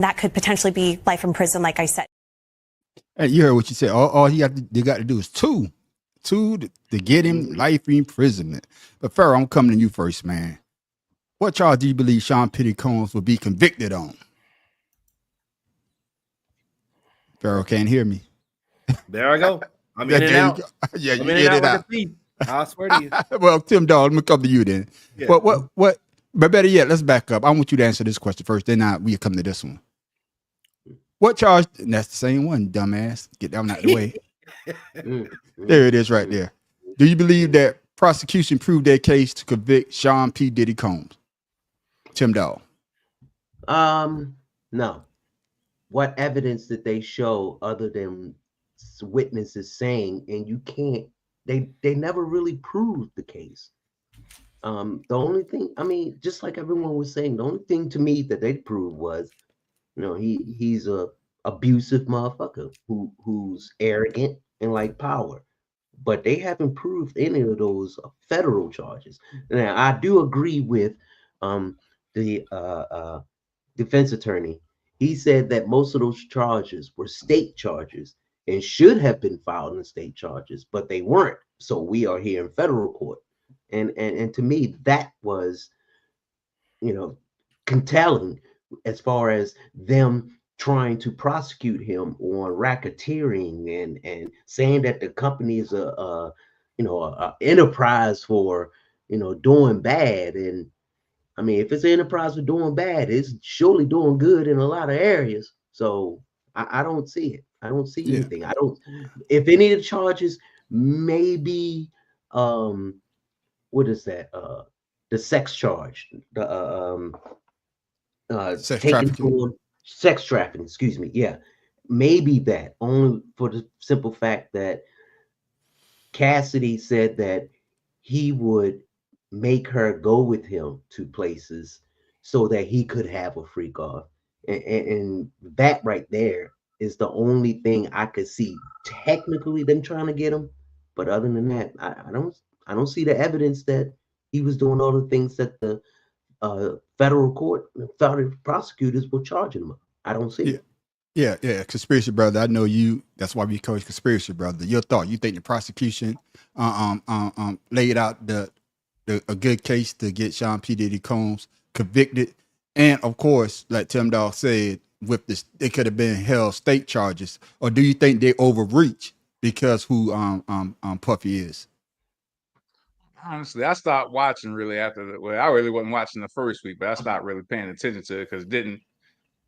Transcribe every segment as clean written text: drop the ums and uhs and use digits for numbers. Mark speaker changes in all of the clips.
Speaker 1: That could potentially be life in prison, like I said.
Speaker 2: Hey, you heard what you said. All they got to do is two to get him life imprisonment. But Pharaoh, I'm coming to you first, man. What charge do you believe Sean Pitty Combs will be convicted on? Pharaoh can't hear me.
Speaker 3: There I go. I'm in and out.
Speaker 2: Yeah,
Speaker 3: I'm
Speaker 2: you
Speaker 3: in and out
Speaker 2: it
Speaker 3: like
Speaker 2: out.
Speaker 3: a thief. I swear to you.
Speaker 2: Well, Tim Dawg, let me come to you then.
Speaker 3: Yeah.
Speaker 2: What? But better yet, let's back up. I want you to answer this question first. Then we come to this one. What charge? And that's the same one, dumbass. Get that one out of the way. There it is, right there. Do you believe that prosecution proved their case to convict Sean P. Diddy Combs? Tim Dawg.
Speaker 4: No. What evidence did they show other than witnesses saying, and you can't, they never really proved the case. The only thing, I mean, just like everyone was saying, the only thing to me that they proved was, you know, he's a abusive motherfucker who's arrogant and like power. But they haven't proved any of those federal charges. Now, I do agree with the defense attorney. He said that most of those charges were state charges and should have been filed in state charges, but they weren't. So we are here in federal court. And to me, that was, you know, compelling as far as them trying to prosecute him on racketeering and saying that the company is a enterprise for, you know, doing bad. And I mean, if it's an enterprise for doing bad, it's surely doing good in a lot of areas. So I don't see it. I don't see anything. I don't. If any of the charges, maybe what is that? The sex charge, the sex trafficking. Excuse me. Yeah, maybe that, only for the simple fact that Cassidy said that he would make her go with him to places so that he could have a freak off, and that right there is the only thing I could see technically them trying to get him. But other than that, I don't see the evidence that he was doing all the things that the federal court, federal prosecutors were charging him. I don't see it.
Speaker 2: Yeah, conspiracy brother. I know you. That's why we call you conspiracy brother. Your thought? You think the prosecution laid out a good case to get Sean P. Diddy Combs convicted, and of course, like Tim Dawg said, with this, it could have been held state charges, or do you think they overreach because who Puffy is?
Speaker 5: Honestly, I stopped watching really after I really wasn't watching the first week, but I stopped really paying attention to it because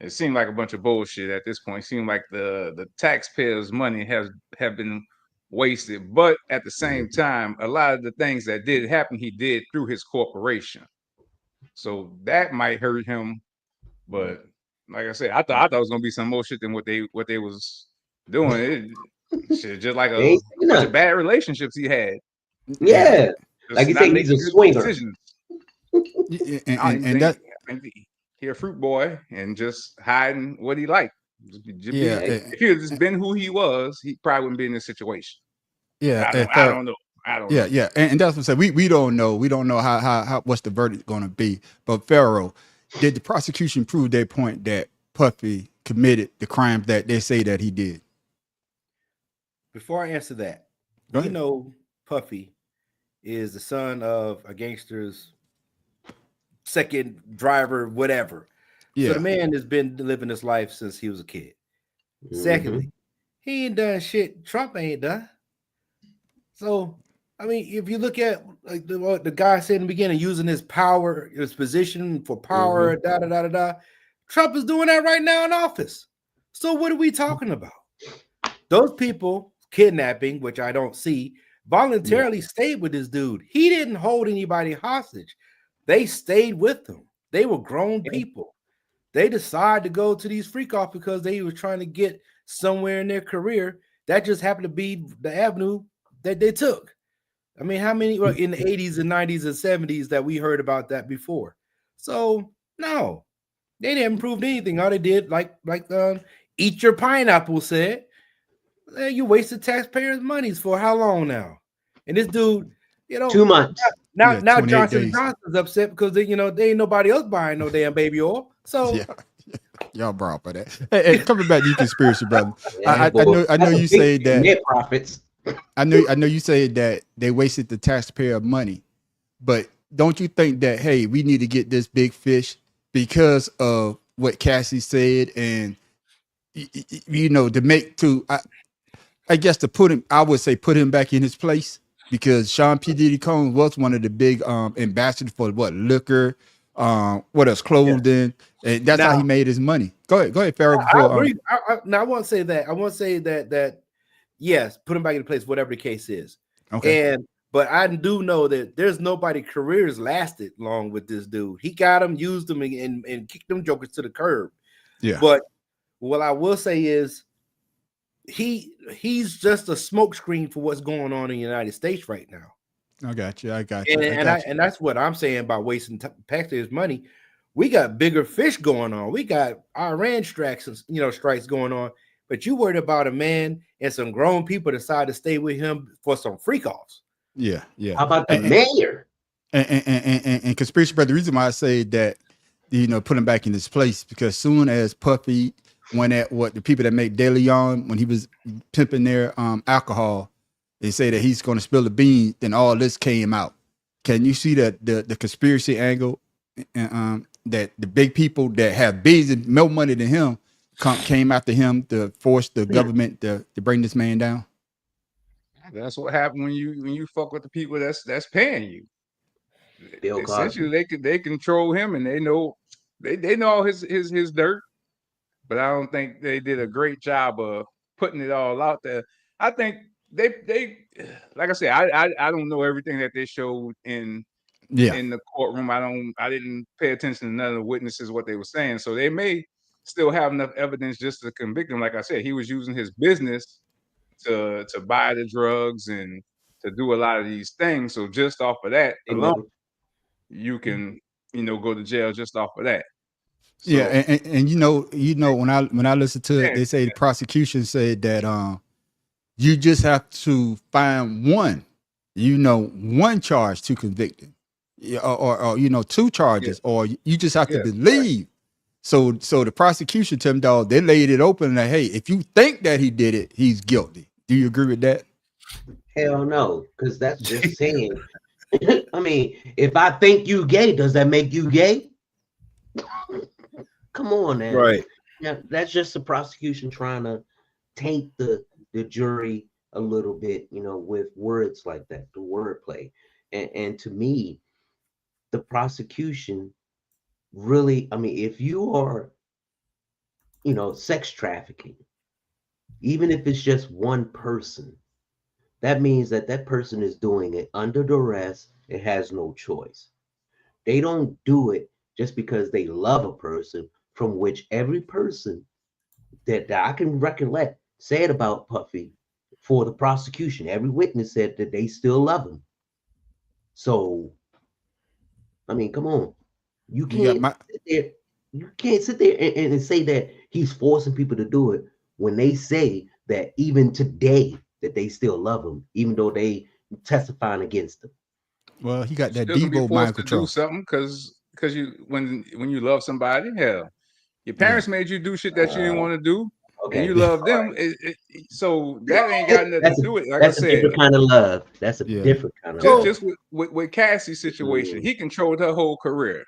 Speaker 5: it seemed like a bunch of bullshit at this point. It seemed like the taxpayers' money have been wasted. But at the same time, a lot of the things that did happen, he did through his corporation. So that might hurt him. But like I said, I thought it was gonna be some more shit than what they was doing. Shit, just like a bunch of bad relationships he had.
Speaker 4: Yeah. Like you say, he's a swinger.
Speaker 2: And that
Speaker 5: he a fruit boy and just hiding what he liked. If he had just been who he was, he probably wouldn't be in this situation.
Speaker 2: Yeah,
Speaker 5: I don't know.
Speaker 2: Yeah, and that's what I said. We don't know. We don't know how what's the verdict going to be. But Pharaoh, did the prosecution prove their point that Puffy committed the crimes that they say that he did?
Speaker 3: Before I answer that, you know, Puffy is the son of a gangster's second driver, whatever. Yeah. So the man has been living his life since he was a kid. Secondly, he ain't done shit Trump ain't done. So, I mean, if you look at like what the guy said in the beginning, using his power, his position for power, Trump is doing that right now in office. So what are we talking about? Those people kidnapping, which I don't see, voluntarily stayed with this dude. He didn't hold anybody hostage. They stayed with him. They were grown people. They decided to go to these freak off because they were trying to get somewhere in their career. That just happened to be the avenue that they took. I mean, how many in the 80s and 90s and 70s that we heard about that before? So no, they didn't prove anything. All they did, like Eat Your Pineapple said, you wasted taxpayers' monies for how long now? And this dude,
Speaker 4: 2 months.
Speaker 3: Now Johnson Johnson's upset because they ain't nobody else buying no damn baby oil. So
Speaker 2: Y'all brought for that. Hey, coming back to you, conspiracy brother.
Speaker 4: Yeah,
Speaker 2: I know you say that
Speaker 4: net profits.
Speaker 2: I know you say that they wasted the taxpayer money, but don't you think that, hey, we need to get this big fish because of what Cassie said, and you know, to make to I guess to put him, I would say put him back in his place, because Sean P. Diddy Combs was one of the big ambassadors for what, liquor, what else, clothing, and that's how he made his money. Go ahead, Farrell.
Speaker 3: I agree. Now I want to say that. I want to say that yes, put him back in place, whatever the case is.
Speaker 2: Okay.
Speaker 3: But I do know that there's nobody careers lasted long with this dude. He got him, used them, and kicked them jokers to the curb.
Speaker 2: Yeah.
Speaker 3: But what I will say is he's just a smokescreen for what's going on in the United States right now.
Speaker 2: I got you.
Speaker 3: And that's what I'm saying about wasting taxpayers' money. We got bigger fish going on. We got Iran strikes going on. But you worried about a man and some grown people decide to stay with him for some freak offs.
Speaker 2: Yeah.
Speaker 4: How about the mayor?
Speaker 2: And conspiracy, but the reason why I say that, you know, put him back in his place, because soon as Puffy went at what the people that make De Leon, when he was pimping their alcohol, they say that he's going to spill the beans, then all this came out. Can you see that the conspiracy angle, that the big people that have beans and more money than him came after him to force the government to bring this man down?
Speaker 5: That's what happened when you fuck with the people that's paying you.
Speaker 4: Bill
Speaker 5: Essentially, they control him, and they know all his dirt. But I don't think they did a great job of putting it all out there. I think they like I said, I don't know everything that they showed in the courtroom. I didn't pay attention to none of the witnesses, what they were saying. So they may still have enough evidence just to convict him. Like I said, he was using his business to buy the drugs and to do a lot of these things. So just off of that alone, you can go to jail just off of that. So,
Speaker 2: yeah, and you know when I listen to it, they say the prosecution said that you just have to find one charge to convict him, or two charges, or you just have to believe. So the prosecution, Tim Dog, they laid it open that, hey, if you think that he did it, he's guilty. Do you agree with that?
Speaker 4: Hell no, because that's just saying. I mean, if I think you gay, does that make you gay? Come on, man.
Speaker 3: Right.
Speaker 4: Yeah, that's just the prosecution trying to taint the jury a little bit, with words like that, the wordplay. And to me, the prosecution really, I mean, if you are, sex trafficking, even if it's just one person, that means that person is doing it under duress. It has no choice. They don't do it just because they love a person, from which every person that I can recollect said about Puffy for the prosecution. Every witness said that they still love him. So, I mean, come on. You can't sit there and say that he's forcing people to do it when they say that even today that they still love him, even though they testifying against him.
Speaker 2: Well, he got that
Speaker 5: Devo
Speaker 2: mind
Speaker 5: to
Speaker 2: control.
Speaker 5: do something because when you love somebody, hell, your parents made you do shit that you didn't want to do, and you love them. So that ain't got nothing to do with it. Like I said,
Speaker 4: a different kind of love. That's a different kind of love.
Speaker 5: Just with Cassie's situation, he controlled her whole career.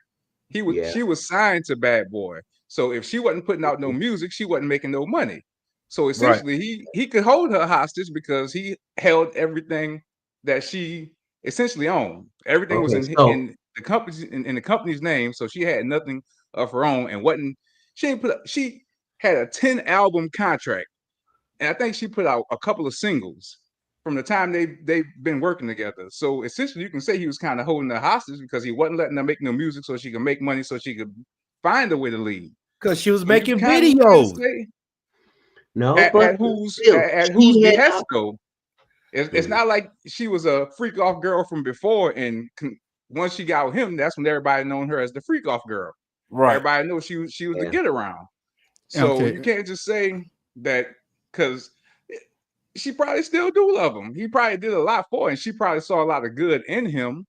Speaker 5: She was signed to Bad Boy. So if she wasn't putting out no music, she wasn't making no money. So essentially, he could hold her hostage because he held everything that she essentially owned. Everything was in the company's name, so she had nothing of her own, and she had a 10-album contract, and I think she put out a couple of singles from the time they've been working together. So essentially, you can say he was kind of holding her hostage because he wasn't letting her make no music so she could make money, so she could find a way to leave.
Speaker 3: Because she was making videos.
Speaker 5: At whose behest though? It's not like she was a freak off girl from before, and once she got with him, that's when everybody known her as the freak off girl. Right. Everybody knows she was the get around. So you can't just say that because she probably still do love him. He probably did a lot for her, and she probably saw a lot of good in him.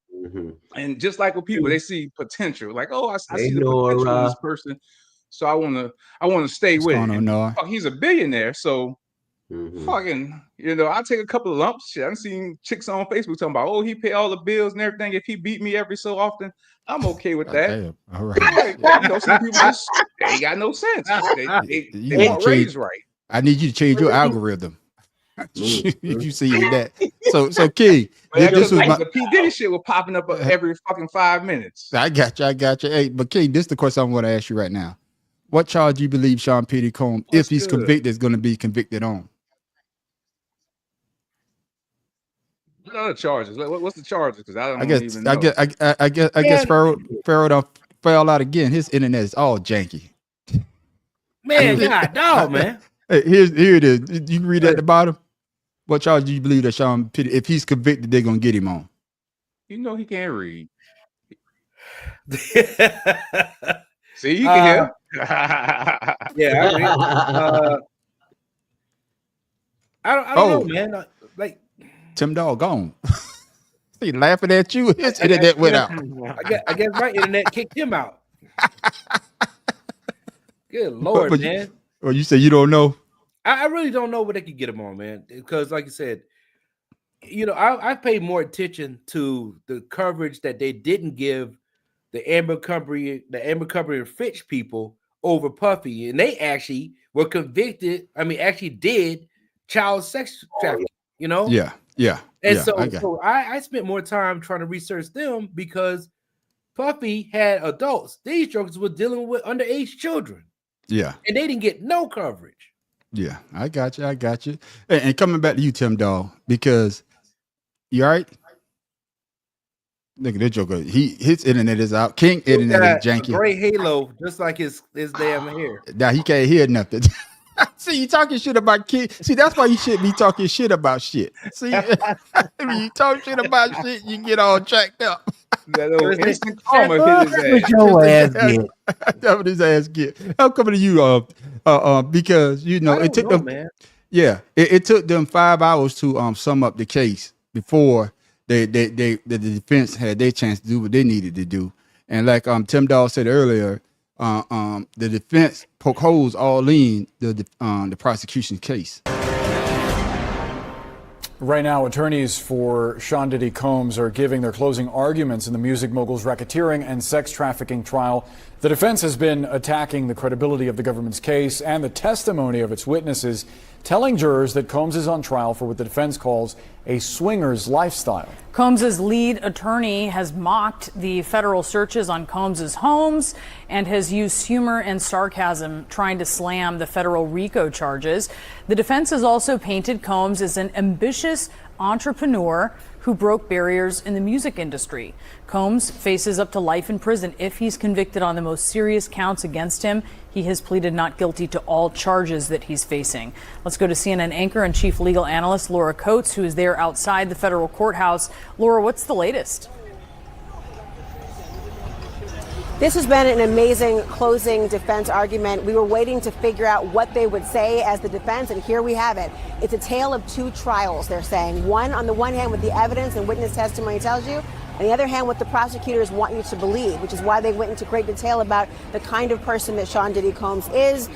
Speaker 5: And just like with people, they see potential. Like, oh, I see the potential in this person. so I want to stay
Speaker 2: What's
Speaker 5: with
Speaker 2: going
Speaker 5: it.
Speaker 2: on,
Speaker 5: And
Speaker 2: Noah?
Speaker 5: fuck, he's a billionaire, so
Speaker 4: Mhm.
Speaker 5: fucking, I take a couple of lumps. Shit, I've seen chicks on Facebook talking about, oh, he pay all the bills and everything. If he beat me every so often, I'm okay with that.
Speaker 2: Damn. All
Speaker 5: I'm
Speaker 2: right.
Speaker 5: like, some people just they ain't got no sense. They
Speaker 2: You
Speaker 5: weren't
Speaker 2: change.
Speaker 5: raised right.
Speaker 2: I need you to change your algorithm.
Speaker 4: Mhm.
Speaker 2: You see that? So Key,
Speaker 5: But yeah,
Speaker 2: this was
Speaker 5: like
Speaker 2: my.
Speaker 5: the P Diddy shit was popping up every fucking 5 minutes.
Speaker 2: I got you. Hey, but King, this is the question I'm going to ask you right now. What charge you believe Sean P. Combs, if he's convicted, is going to be convicted on?
Speaker 5: What other charges? What's the charges? Because I don't even
Speaker 2: I
Speaker 5: know.
Speaker 2: guess Pharaoh done fell out again. His internet is all janky.
Speaker 3: Man, God, dog, man.
Speaker 2: Hey, here it is. You can read at the bottom. What charge do you believe that Sean P. if he's convicted, they're going to get him on?
Speaker 5: You know he can't read. See, you can hear.
Speaker 3: Yeah, I read. I don't know, man. Like
Speaker 2: Tim Dog gone. He laughing at you. His internet went out.
Speaker 3: I guess my internet kicked him out. Good Lord,
Speaker 2: But
Speaker 3: man.
Speaker 2: Or you say you don't know?
Speaker 3: I really don't know what they could get him on, man. Because, like you said, I paid more attention to the coverage that they didn't give the Amber Company and Fitch people over Puffy, and they actually were convicted. I mean, actually did child sex trafficking.
Speaker 2: Yeah.
Speaker 3: And
Speaker 2: yeah,
Speaker 3: so I spent more time trying to research them because Puffy had adults. These jokers were dealing with underage children.
Speaker 2: Yeah.
Speaker 3: And they didn't get no coverage.
Speaker 2: Yeah, I got you. And coming back to you, Tim Dog, because you all right? Look at that joker. His internet is out. King internet is janky.
Speaker 3: Gray halo, just like his damn hair.
Speaker 2: Now he can't hear nothing. See, you talking shit about kids. See, that's why you shouldn't be talking shit about shit. See, when you talk shit about shit, you get all jacked up.
Speaker 5: That old instant karma hit his ass.
Speaker 4: Your ass get.
Speaker 2: That's what his ass get. I'm coming to you, because it took them.
Speaker 3: Man.
Speaker 2: Yeah, it took them 5 hours to sum up the case before the defense had their chance to do what they needed to do. And like Tim Dawes said earlier, the defense poke holes all in the prosecution case.
Speaker 6: Right now, attorneys for Sean Diddy Combs are giving their closing arguments in the music mogul's racketeering and sex trafficking trial. The defense has been attacking the credibility of the government's case and the testimony of its witnesses, telling jurors that Combs is on trial for what the defense calls a swinger's lifestyle.
Speaker 7: Combs's lead attorney has mocked the federal searches on Combs's homes and has used humor and sarcasm trying to slam the federal RICO charges. The defense has also painted Combs as an ambitious entrepreneur who broke barriers in the music industry. Combs faces up to life in prison if he's convicted on the most serious counts against him. He has pleaded not guilty to all charges that he's facing. Let's go to CNN anchor and chief legal analyst Laura Coates, who is there outside the federal courthouse. Laura, what's the latest?
Speaker 1: This has been an amazing closing defense argument. We were waiting to figure out what they would say as the defense, and here we have it. It's a tale of two trials, they're saying. One, on the one hand, with the evidence and witness testimony tells you, on the other hand, what the prosecutors want you to believe, which is why they went into great detail about the kind of person that Sean Diddy Combs is,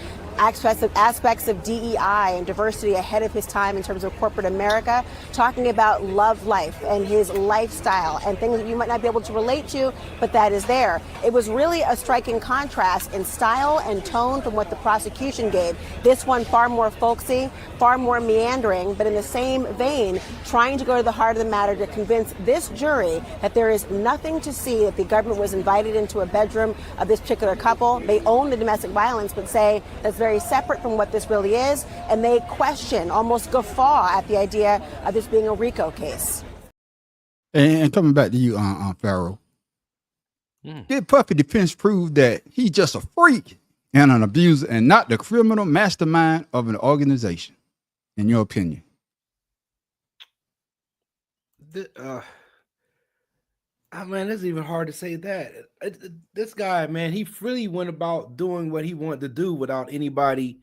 Speaker 1: aspects of DEI and diversity ahead of his time in terms of corporate America, talking about love life and his lifestyle and things that you might not be able to relate to, but that is there. It was really a striking contrast in style and tone from what the prosecution gave. This one far more folksy, far more meandering, but in the same vein, trying to go to the heart of the matter to convince this jury that there is nothing to see that the government was invited into a bedroom of this particular couple. They own the domestic violence, but say that's very separate from what this really is, and they question, almost guffaw at the idea of this being a RICO case.
Speaker 2: And coming back to you, Pharaoh, did Puffy defense prove that he's just a freak and an abuser and not the criminal mastermind of an organization, in your opinion?
Speaker 3: Man, it's even hard to say that. This guy, man, he freely went about doing what he wanted to do without anybody,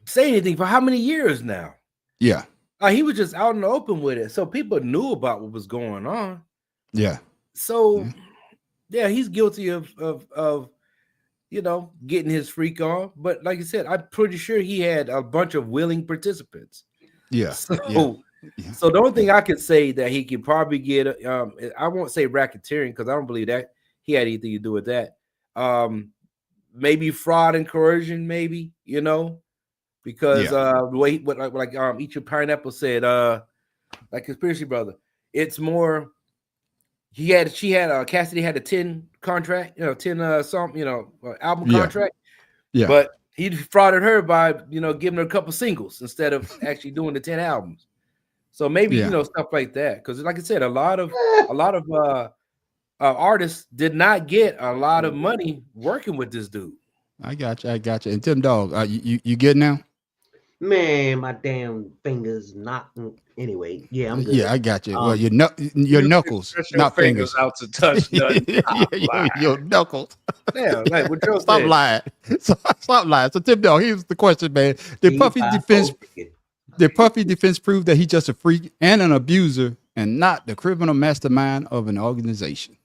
Speaker 3: say anything for how many years now?
Speaker 2: Yeah.
Speaker 3: He was just out in the open with it. So people knew about what was going on.
Speaker 2: Yeah.
Speaker 3: So, yeah, he's guilty of getting his freak on. But like I said, I'm pretty sure he had a bunch of willing participants.
Speaker 2: Yeah.
Speaker 3: So, so the only thing I could say that he could probably get, I won't say racketeering because I don't believe that he had anything to do with that. Maybe fraud and coercion, maybe, because the way like Eat Your Pineapple said, like Conspiracy Brother, it's more. Cassidy had a 10 contract, 10 album contract.
Speaker 2: Yeah.
Speaker 3: But he frauded her by giving her a couple singles instead of actually doing the 10 albums. So maybe stuff like that. Because like I said, a lot of artists did not get a lot of money working with this dude.
Speaker 2: I got you. And Tim Dog, you good now?
Speaker 4: Man, my damn fingers not. Anyway, yeah, I'm good.
Speaker 2: Yeah, I got you. Well, your knuckles, not fingers.
Speaker 5: Out to touch nothing.
Speaker 2: your knuckles.
Speaker 3: Yeah, like what Joe
Speaker 2: Stop
Speaker 3: said.
Speaker 2: lying. Stop lying. So Tim Dog, here's the question, man. Did Puffy's defense prove that he's just a freak and an abuser and not the criminal mastermind of an organization?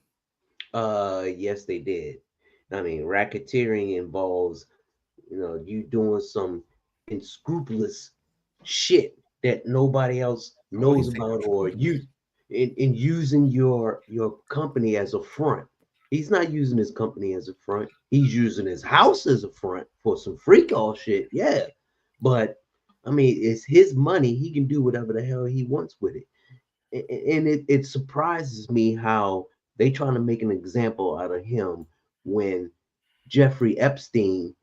Speaker 4: Yes, they did. I mean, racketeering involves, you doing some unscrupulous shit that nobody else knows about, or you in using your company as a front. He's not using his company as a front. He's using his house as a front for some freak all shit. Yeah. But I mean, it's his money. He can do whatever the hell he wants with it. And it surprises me how they trying to make an example out of him when Jeffrey Epstein,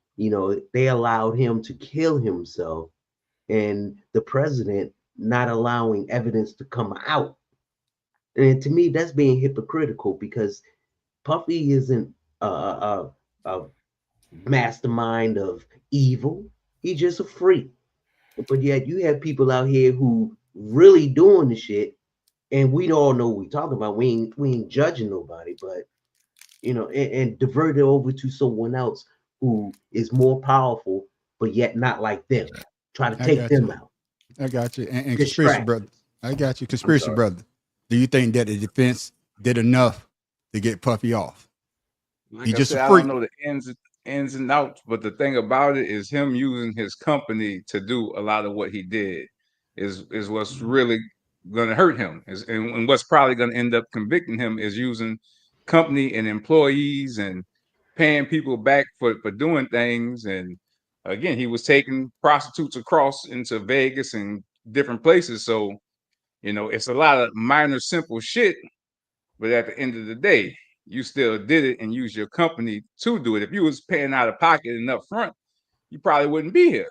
Speaker 4: they allowed him to kill himself, and the president not allowing evidence to come out. And to me, that's being hypocritical because Puffy isn't a mastermind of evil. He's just a freak. But yet you have people out here who really doing the shit, and we all know what we're talking about. We ain't judging nobody, but and divert it over to someone else who is more powerful, but yet not like them. Try to take them out.
Speaker 2: I got you. And Conspiracy Brother. I got you. Conspiracy Brother. Do you think that the defense did enough to get Puffy off?
Speaker 5: Like he just a freak. I don't know the ins and outs, but the thing about it is him using his company to do a lot of what he did is what's really going to hurt him. And what's probably going to end up convicting him is using company and employees and paying people back for doing things. And again, he was taking prostitutes across into Vegas and different places. So, it's a lot of minor, simple shit. But at the end of the day, you still did it and used your company to do it. If you was paying out of pocket and up front, you probably wouldn't be here.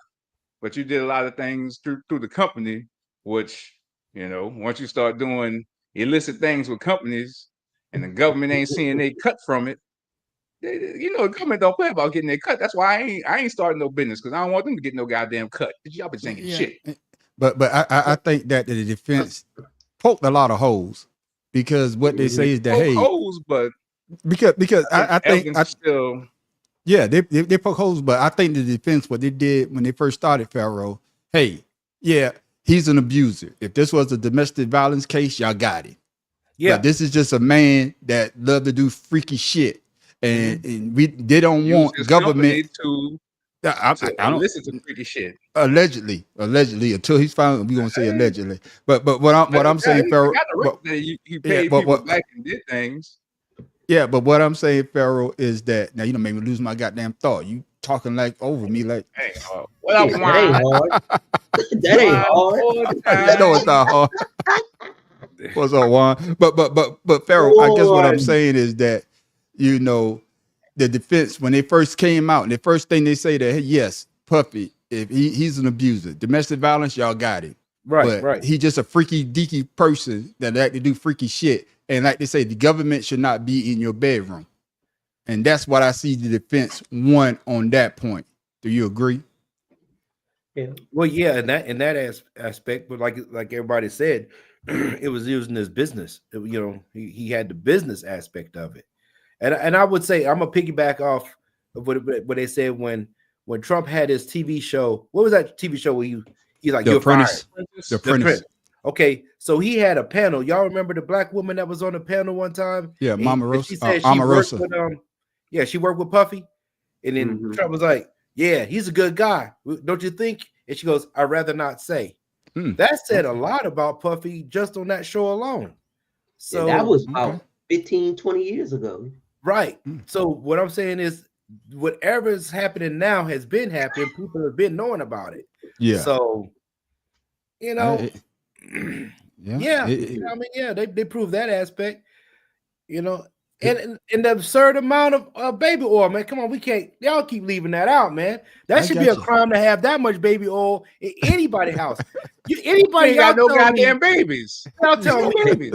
Speaker 5: But you did a lot of things through the company, which, once you start doing illicit things with companies and the government ain't seeing they cut from it, the government don't play about getting their cut. That's why I ain't starting no business, because I don't want them to get no goddamn cut. Y'all been saying shit.
Speaker 2: But I think that the defense poked a lot of holes, because what they say is that
Speaker 5: holes, but
Speaker 2: because I think
Speaker 5: still.
Speaker 2: Yeah, they poke holes, but I think the defense, what they did when they first started Pharaoh, he's an abuser. If this was a domestic violence case, y'all got it. Yeah, but this is just a man that loved to do freaky shit, and they don't want government
Speaker 5: to.
Speaker 2: I don't
Speaker 5: listen to freaky shit.
Speaker 2: Allegedly, until he's found, we gonna say allegedly. But what I'm saying, Pharaoh,
Speaker 5: he paid people back and did things.
Speaker 2: Yeah, but what I'm saying, Pharaoh, is that now made me lose my goddamn thought. You talking like over me, like
Speaker 5: what up,
Speaker 4: that ain't hard. That ain't hard.
Speaker 2: I know it's not hard. What's up, Juan? But Pharaoh, I guess what I'm saying is that the defense, when they first came out, and the first thing they say that, hey, yes, Puffy, if he's an abuser, domestic violence, y'all got him. Right. He's just a freaky deaky person that like to do freaky shit. And like they say, the government should not be in your bedroom. And that's what I see the defense won on that point. Do you agree?
Speaker 3: Yeah. Well, yeah, in that aspect, but like everybody said, it was using his business. He had the business aspect of it. And I would say, I'm gonna piggyback off of what they said when Trump had his TV show. What was that TV show where he's like,
Speaker 2: The
Speaker 3: you're
Speaker 2: Apprentice.
Speaker 3: fired?
Speaker 2: The Apprentice.
Speaker 3: Okay, so he had a panel. Y'all remember the black woman that was on the panel one time?
Speaker 2: Yeah, Mama Rosa.
Speaker 3: She said
Speaker 2: Omarosa.
Speaker 3: she worked with she worked with Puffy, And then Trump was like, yeah, he's a good guy. Don't you think? And she goes, I'd rather not say. That said a lot about Puffy just on that show alone. So
Speaker 4: that was about 15, 20 years ago.
Speaker 3: Right. So what I'm saying is whatever is happening now has been happening. People have been knowing about it.
Speaker 2: Yeah.
Speaker 3: So, you know,
Speaker 2: I
Speaker 3: mean, they prove that aspect, you know, and the absurd amount of baby oil, man. Come on, y'all keep leaving that out, man. That should be a crime to have that much baby oil in anybody's house. Anybody
Speaker 5: got no goddamn babies.
Speaker 3: Y'all tell me, babies.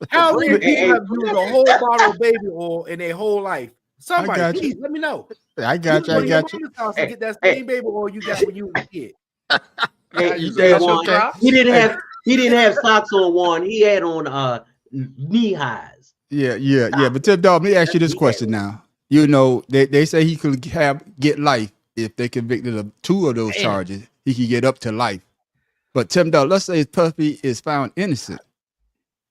Speaker 3: How many people have used a whole bottle of baby oil in their whole life? Somebody, please let me know.
Speaker 2: I got you.
Speaker 3: House and get that same baby oil you got when you were a kid.
Speaker 4: He didn't have socks on, Warren. He had on knee highs.
Speaker 2: Yeah. But Tim Dog, let me ask you this question now. You know, they say he could get life if they convicted of 2 of those charges. He could get up to life. But Tim Dog, let's say Puffy is found innocent.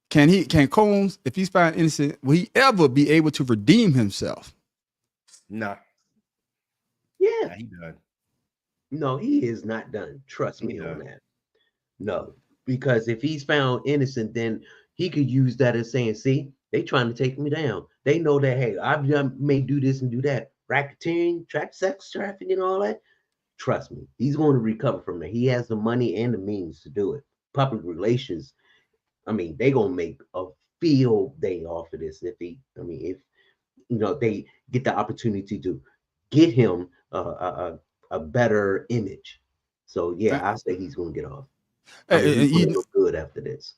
Speaker 2: Can Combs, if he's found innocent, will he ever be able to redeem himself?
Speaker 3: No.
Speaker 4: Yeah,
Speaker 3: he done.
Speaker 4: No, he is not done. Trust me on that. No, because if he's found innocent, then he could use that as saying, see, they trying to take me down. They know that, hey, may do this and do that. Racketeering, sex trafficking, and all that. Trust me, he's going to recover from that. He has the money and the means to do it. Public relations, I mean, they going to make a field day off of this if you know, they get the opportunity to get him a better image. So yeah, I say he's going to get off. He's going to look good after this.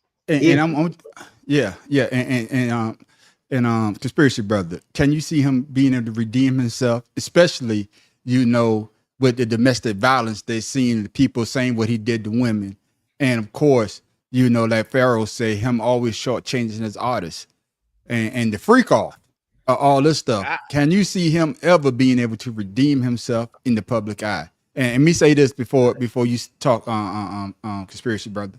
Speaker 2: Conspiracy Brother, can you see him being able to redeem himself, especially, you know, with the domestic violence they're seeing, the people saying what he did to women, and of course, you know, like Pharaoh say, him always shortchanging his artists, and the freak off, all this stuff. Can you see him ever being able to redeem himself in the public eye? And me say this before you talk, Conspiracy Brother.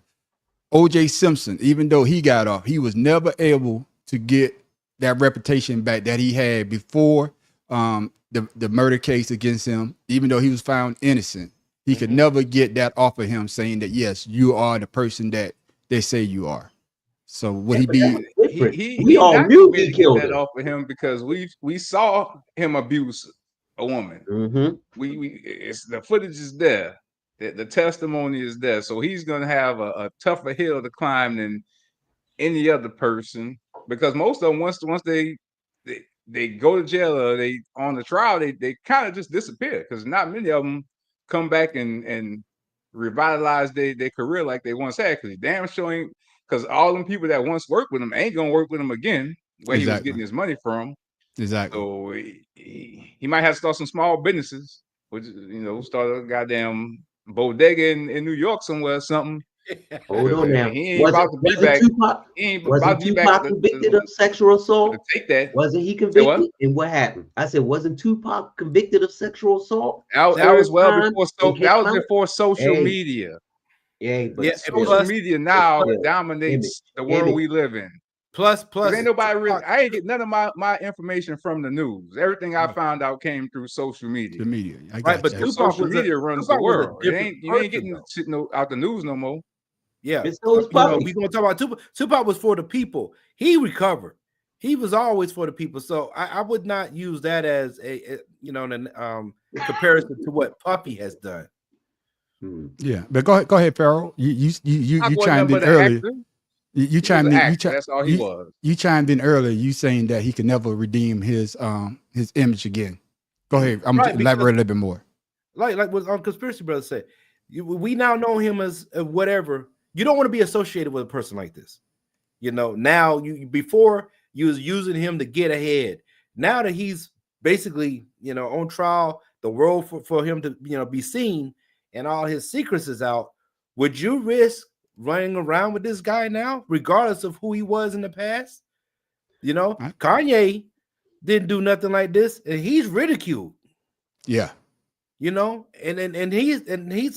Speaker 2: O.J. Simpson, even though he got off, he was never able to get that reputation back that he had before the murder case against him. Even though he was found innocent, he could never get that off of him, saying that, yes, you are the person that they say you are. So would he be?
Speaker 5: We all knew he killed that off of him because we saw him abuse a woman. It's the footage is there. The testimony is there, so he's going to have a tougher hill to climb than any other person, because most of them once they go to jail or they on the trial, they kind of just disappear, because not many of them come back and revitalize their career like they once had, because damn sure ain't, because all them people that once worked with him ain't gonna work with him again where he was getting his money from.
Speaker 2: Exactly.
Speaker 5: So he might have to start some small businesses, which, you know, start a goddamn bodega in New York somewhere or something.
Speaker 4: Hold on now.
Speaker 5: He ain't about to be back.
Speaker 4: Wasn't Tupac convicted of sexual assault?
Speaker 5: Take that.
Speaker 4: Wasn't he convicted? And what happened? I said, wasn't Tupac convicted of sexual assault?
Speaker 5: That was before social media.
Speaker 4: Yeah, but
Speaker 5: social media now dominates the world we live in.
Speaker 3: Plus,
Speaker 5: ain't nobody really. I ain't get none of my information from the news. Everything I found out came through social media.
Speaker 2: The media,
Speaker 3: right? But
Speaker 5: social media runs the world. You ain't getting shit out the news no more.
Speaker 3: Yeah, we gonna talk about Tupac. Tupac was for the people. He recovered. He was always for the people. So I would not use that as a comparison to what Puffy has done.
Speaker 2: Yeah, but go ahead, Pharaoh. You chimed in early. You chimed in.
Speaker 5: That's all he was.
Speaker 2: You chimed in earlier. You saying that he could never redeem his image again. Go ahead. I'm gonna elaborate a little bit more.
Speaker 3: Like what Conspiracy Brother said, we now know him as whatever. You don't want to be associated with a person like this. You know, now before you was using him to get ahead. Now that he's basically, you know, on trial, the world for him to, you know, be seen and all his secrets is out. Would you risk running around with this guy now, regardless of who he was in the past? You know, Kanye didn't do nothing like this, and he's ridiculed.
Speaker 2: Yeah,
Speaker 3: you know, and he's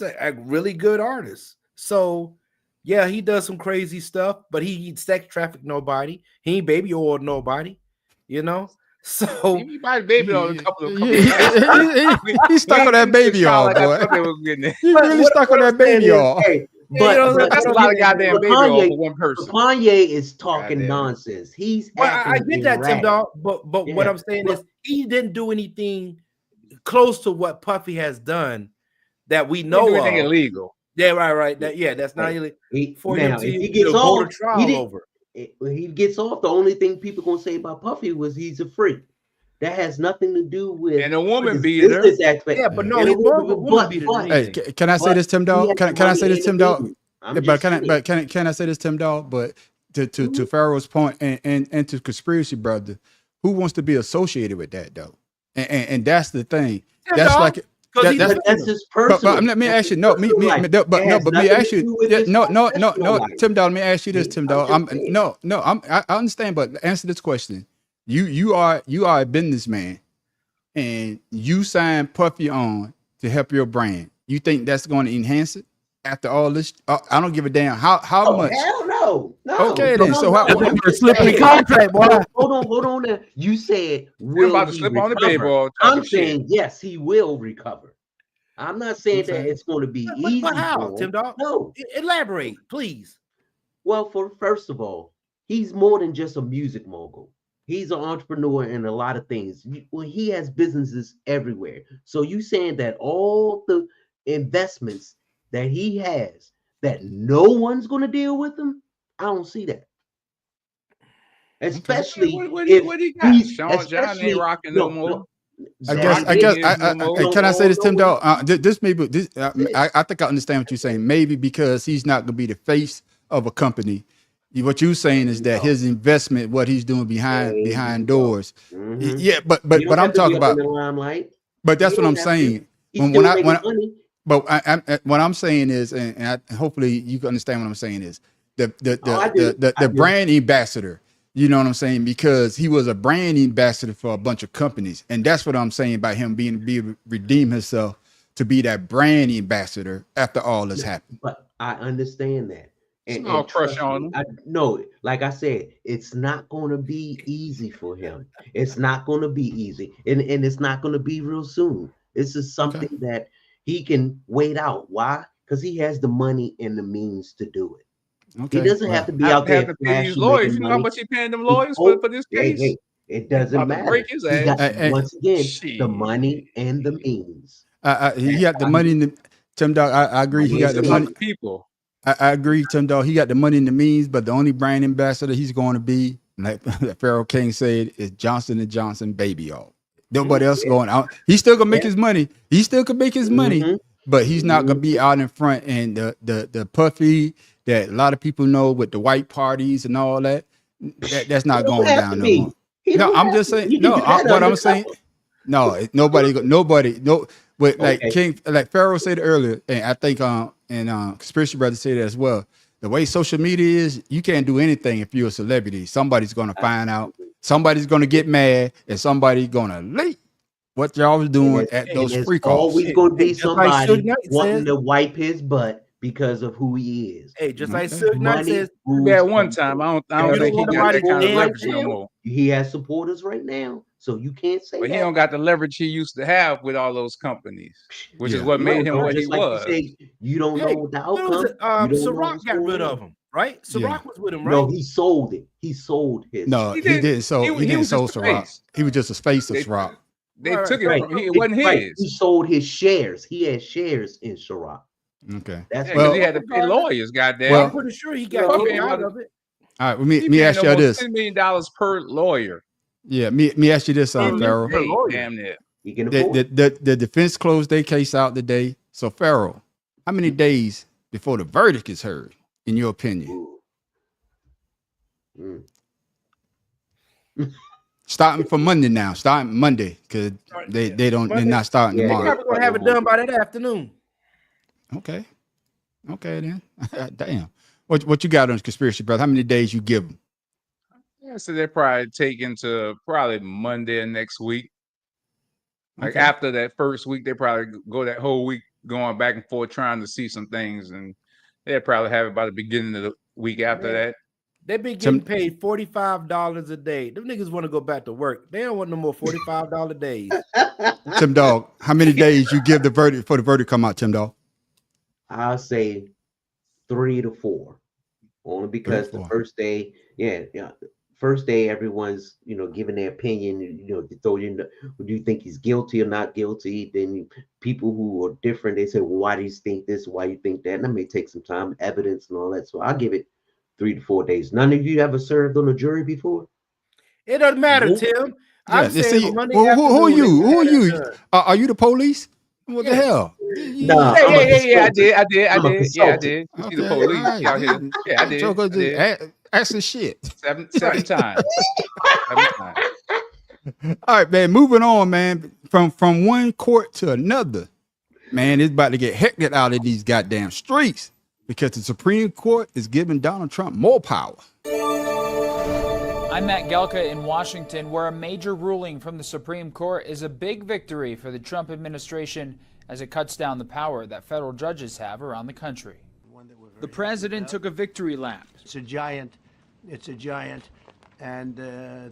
Speaker 3: a really good artist. So yeah, he does some crazy stuff, but he sex trafficked nobody. He ain't baby oiled nobody. You know, So
Speaker 5: he might baby on a couple of
Speaker 2: he's stuck on that baby oil, boy. He really stuck on that baby oil.
Speaker 4: Hey, but
Speaker 5: that's a lot of goddamn baby oil for one person.
Speaker 4: Kanye is talking nonsense. He's
Speaker 3: I get that, Tim Dog, but
Speaker 4: Yeah.
Speaker 3: what I'm saying is he didn't do anything close to what Puffy has done that we know of.
Speaker 5: Anything illegal.
Speaker 3: Yeah, right. That's not illegal. For him
Speaker 4: Now,
Speaker 3: to
Speaker 4: if he gets
Speaker 3: go
Speaker 4: off,
Speaker 3: to trial over.
Speaker 4: When he gets off, the only thing people gonna say about Puffy was he's a freak. That has nothing to do with
Speaker 5: and a woman beater.
Speaker 3: Yeah, but no, he's more of a woman beater.
Speaker 2: Hey, can I say this, Tim Dog? Can I say this, Tim Dog? But can I say this, Tim Dog? But to Pharaoh's point and to Conspiracy Brother, who wants to be associated with that though? And that's the thing. That's like
Speaker 4: that's his personal.
Speaker 2: But let me ask you. No, me ask you. No. Tim Dog, let me ask you this, Tim Dog. I understand, but answer this question. You are a businessman, and you signed Puffy on to help your brand. You think that's going to enhance it after all this? I don't give a damn how much.
Speaker 4: Hell no.
Speaker 2: Okay, then. So how?
Speaker 3: Slippery contract, boy.
Speaker 4: Hold on. Now. You said
Speaker 5: We're about to slip on the baby oil.
Speaker 4: I'm saying yes, he will recover. I'm not saying that it's going to be easy.
Speaker 3: But how, Tim Dog?
Speaker 4: No.
Speaker 3: Elaborate, please.
Speaker 4: Well, first of all, he's more than just a music mogul. He's an entrepreneur in a lot of things. Well, he has businesses everywhere. So you saying that all the investments that he has, that no one's going to deal with him? I don't see that. Especially
Speaker 5: what he got? Sean John ain't rocking no more.
Speaker 2: Can I say this, Tim Dog? I think I understand what you're saying. Maybe because he's not going to be the face of a company. What you're saying is that his investment, what he's doing behind doors.
Speaker 4: Mm-hmm.
Speaker 2: Yeah, but I'm talking about. But that's what I'm saying. What I'm saying is, and hopefully you can understand what I'm saying is the brand ambassador. You know what I'm saying? Because he was a brand ambassador for a bunch of companies, and that's what I'm saying by him redeem himself to be that brand ambassador after all this happened.
Speaker 4: But I understand that. And
Speaker 5: crush on him.
Speaker 4: No, like I said, it's not going to be easy for him. It's not going to be easy, and it's not going to be real soon. This is something that he can wait out. Why? Because he has the money and the means to do it. Okay. He doesn't have to be out there.
Speaker 5: To pay these lawyers. You know how much he paying them lawyers for this case?
Speaker 4: Hey, it doesn't matter.
Speaker 5: Break his ass.
Speaker 4: He got, once again, the money and the means.
Speaker 2: He got the money in the Tim Dog. I agree. He got the money.
Speaker 5: People.
Speaker 2: I agree, Tim Dog. He got the money and the means, but the only brand ambassador he's going to be, like Pharaoh King said, is Johnson & Johnson baby oil. Nobody else going out. He's still gonna make his money. He still can make his money, but he's not gonna be out in front. And the Puffy that a lot of people know with the white parties and all that, that's not going down no more. No, I'm just saying. No, what I'm saying. No, nobody. But like King, like Pharaoh said earlier, and I think Conspiracy Brother said that as well. The way social media is, you can't do anything if you're a celebrity. Somebody's gonna find out. Somebody's gonna get mad, and somebody's gonna leak what y'all was doing at those free calls.
Speaker 4: Always gonna be somebody wanting to wipe his butt because of who he is.
Speaker 3: Hey, just like Suge Knight says,
Speaker 5: at one time, I don't think he got that kind of leverage no more.
Speaker 4: He has supporters right now, so you can't say.
Speaker 5: But
Speaker 4: that.
Speaker 5: He don't got the leverage he used to have with all those companies, which is what made him what he was.
Speaker 4: You don't know the outcome.
Speaker 3: Ciroc got rid of him, right? Ciroc was with him, right?
Speaker 4: No, he sold it. He sold his.
Speaker 2: No, he didn't. So he didn't sell Ciroc. He was just a face of Ciroc.
Speaker 5: They took it from him. It wasn't his.
Speaker 4: He sold his shares. He had shares in Ciroc.
Speaker 2: Okay.
Speaker 4: That's
Speaker 5: because he had to pay lawyers. Goddamn.
Speaker 3: Well, I'm pretty sure he got out of it.
Speaker 2: All right, let me ask you this:
Speaker 5: $10 million per lawyer.
Speaker 2: Yeah, me ask you this, Pharaoh.
Speaker 5: Damn it.
Speaker 2: The defense closed their case out today. So, Pharaoh, how many days before the verdict is heard, in your opinion? Starting from Monday now. Starting Monday, because they're not starting tomorrow.
Speaker 3: They're probably gonna have it done by that afternoon.
Speaker 2: Okay then. Damn. What you got on Conspiracy Brother? How many days you give them?
Speaker 5: Yeah, so they're probably taking to Monday and next week. Like after that first week, they probably go that whole week going back and forth trying to see some things, and they'll probably have it by the beginning of the week after that.
Speaker 3: They been getting paid $45 a day. Them niggas want to go back to work. They don't want no more $45 days.
Speaker 2: Tim Dog, how many days you give the verdict for the verdict come out, Tim Dog?
Speaker 4: I'll say 3 to 4. Only because the first day, first day everyone's giving their opinion. They throw you. Do you think he's guilty or not guilty? Then people who are different, they say, well, why do you think this? Why you think that? And that may take some time, evidence, and all that. So I'll give it 3 to 4 days. None of you ever served on a jury before?
Speaker 3: It doesn't matter, Tim. I'm saying
Speaker 2: who are you? Who are you? Are you the police? What the hell?
Speaker 4: Nah,
Speaker 5: I did. Yeah, I did. You see the police out here. Yeah, I did.
Speaker 2: Asking shit.
Speaker 5: Seven times. 7 times.
Speaker 2: All right, man. Moving on, man. From one court to another, man, it's about to get hectic out of these goddamn streets because the Supreme Court is giving Donald Trump more power.
Speaker 8: I'm Matt Gelka in Washington, where a major ruling from the Supreme Court is a big victory for the Trump administration as it cuts down the power that federal judges have around the country. The president took a victory lap.
Speaker 9: It's a giant, and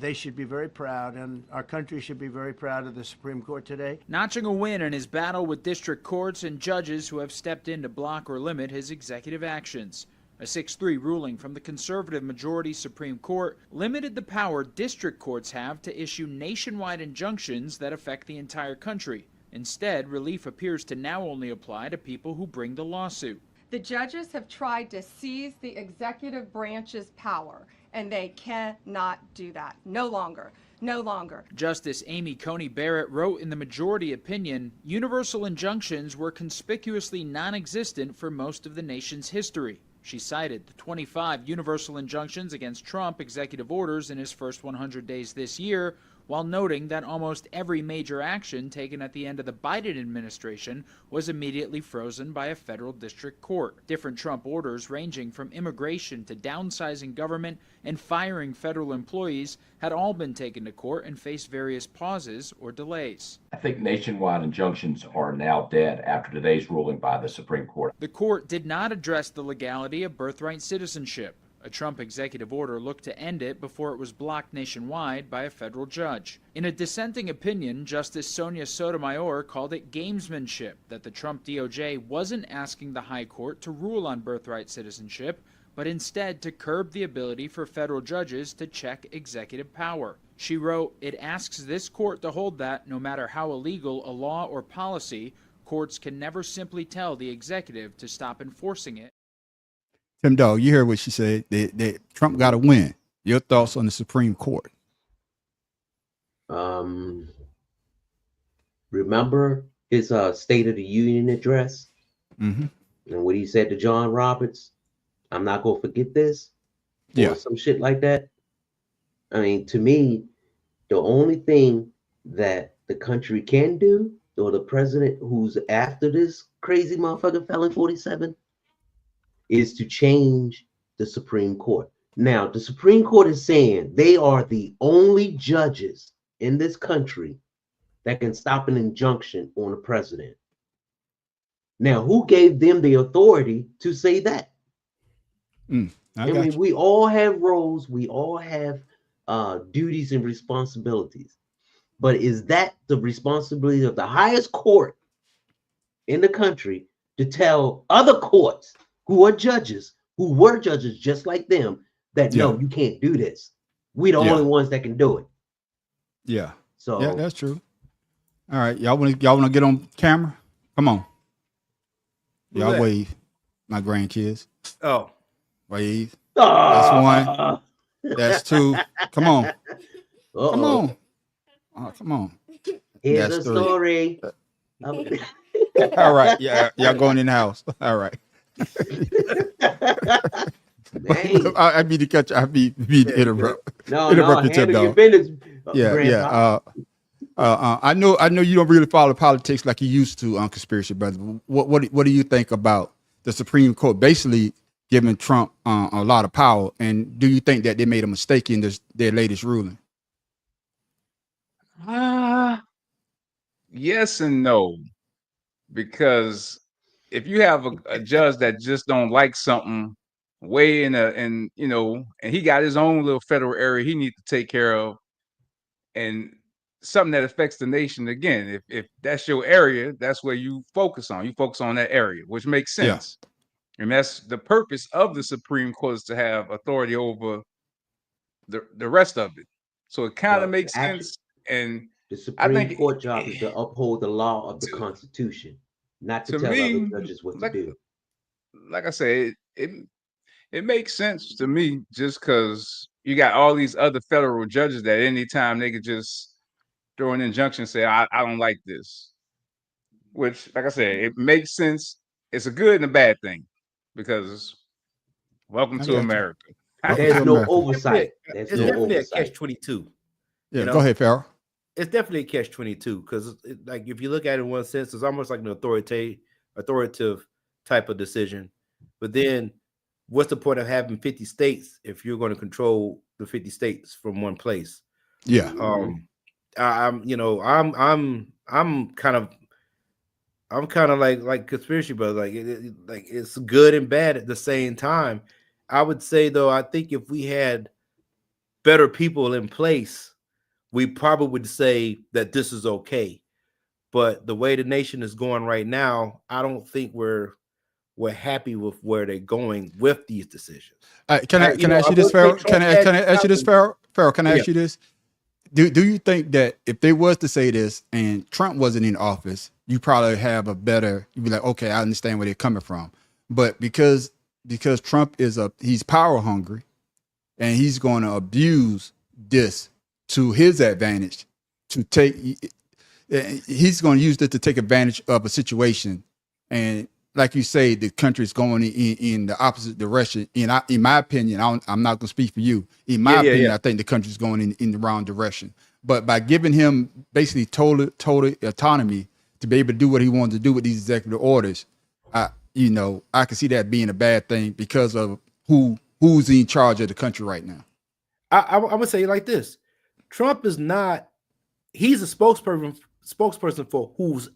Speaker 9: they should be very proud, and our country should be very proud of the Supreme Court today.
Speaker 8: Notching a win in his battle with district courts and judges who have stepped in to block or limit his executive actions. A 6-3 ruling from the conservative majority Supreme Court limited the power district courts have to issue nationwide injunctions that affect the entire country. Instead, relief appears to now only apply to people who bring the lawsuit.
Speaker 10: The judges have tried to seize the executive branch's power, and they cannot do that. No longer. No longer.
Speaker 8: Justice Amy Coney Barrett wrote in the majority opinion, universal injunctions were conspicuously non-existent for most of the nation's history. She cited the 25 universal injunctions against Trump executive orders in his first 100 days this year, while noting that almost every major action taken at the end of the Biden administration was immediately frozen by a federal district court. Different Trump orders ranging from immigration to downsizing government and firing federal employees had all been taken to court and faced various pauses or delays.
Speaker 11: I think nationwide injunctions are now dead after today's ruling by the Supreme Court.
Speaker 8: The court did not address the legality of birthright citizenship. A Trump executive order looked to end it before it was blocked nationwide by a federal judge. In a dissenting opinion, Justice Sonia Sotomayor called it gamesmanship that the Trump DOJ wasn't asking the high court to rule on birthright citizenship, but instead to curb the ability for federal judges to check executive power. She wrote, "It asks this court to hold that, no matter how illegal a law or policy, courts can never simply tell the executive to stop enforcing it."
Speaker 2: Tim Dog, you heard what she said. That Trump got to win. Your thoughts on the Supreme Court?
Speaker 4: Remember his State of the Union address?
Speaker 2: Mm-hmm.
Speaker 4: And what he said to John Roberts? I'm not going to forget this.
Speaker 2: Yeah.
Speaker 4: Or some shit like that. I mean, to me, the only thing that the country can do, or the president who's after this crazy motherfucker felon 47, is to change the Supreme Court. Now, the Supreme Court is saying they are the only judges in this country that can stop an injunction on a president. Now, who gave them the authority to say that? I mean, we all have roles, we all have duties and responsibilities. But is that the responsibility of the highest court in the country to tell other courts who are judges, who were judges just like them, that no, you can't do this. We the only ones that can do it.
Speaker 2: Yeah.
Speaker 4: So
Speaker 2: yeah, that's true. All right, y'all want to get on camera? Come on. Y'all wave, my grandkids.
Speaker 3: Oh,
Speaker 2: wave. That's one. That's two. Come on.
Speaker 4: Uh-oh.
Speaker 2: Come on. Oh, come on.
Speaker 4: Here's a story.
Speaker 2: All right. Yeah, y'all going in the house. All right. I need to catch. I need to interrupt. Interrupt your tip, dog. Yeah. I know you don't really follow politics like you used to on Conspiracy Brothers. What do you think about the Supreme Court basically giving Trump a lot of power? And do you think that they made a mistake in their latest ruling?
Speaker 5: Yes and no, because if you have a judge that just don't like something way and he got his own little federal area he needs to take care of, and something that affects the nation. Again, if that's your area, that's where you focus on. You focus on that area, which makes sense. And that's the purpose of the Supreme Court, is to have authority over the rest of it. So it kind of makes sense. And
Speaker 4: the
Speaker 5: I
Speaker 4: Supreme
Speaker 5: think
Speaker 4: Court job is to uphold the law of the Constitution, not to tell
Speaker 5: me,
Speaker 4: other judges what to do.
Speaker 5: Like I say, it makes sense to me, just because you got all these other federal judges that anytime they could just throw an injunction and say, I don't like this. Which, like I said, it makes sense. It's a good and a bad thing, because welcome to America.
Speaker 4: There's no oversight. There's no
Speaker 3: definitely
Speaker 4: oversight.
Speaker 3: a catch-22.
Speaker 2: Yeah, go ahead, Farrell.
Speaker 3: It's definitely a catch-22, because like if you look at it in one sense, it's almost like an authoritative type of decision. But then what's the point of having 50 states if you're going to control the 50 states from one place?
Speaker 2: Yeah.
Speaker 3: I'm kind of like conspiracy brother. Like it's good and bad at the same time. I would say though, I think if we had better people in place, we probably would say that this is okay. But the way the nation is going right now, I don't think we're happy with where they're going with these decisions.
Speaker 2: Can I ask you this, Farrell? Can I ask you this, Farrell? Farrell, can I ask you this? Do you think that if they was to say this and Trump wasn't in office, you probably have you'd be like, okay, I understand where they're coming from. But because Trump he's power hungry, and he's going to abuse this to his advantage, he's going to use this to take advantage of a situation. And like you say, the country is going in the opposite direction. In my opinion, I'm not going to speak for you. In my opinion, I think the country is going in the wrong direction. But by giving him basically total autonomy to be able to do what he wanted to do with these executive orders, I can see that being a bad thing because of who's in charge of the country right now.
Speaker 3: I would say it like this: Trump is not. He's a spokesperson for who's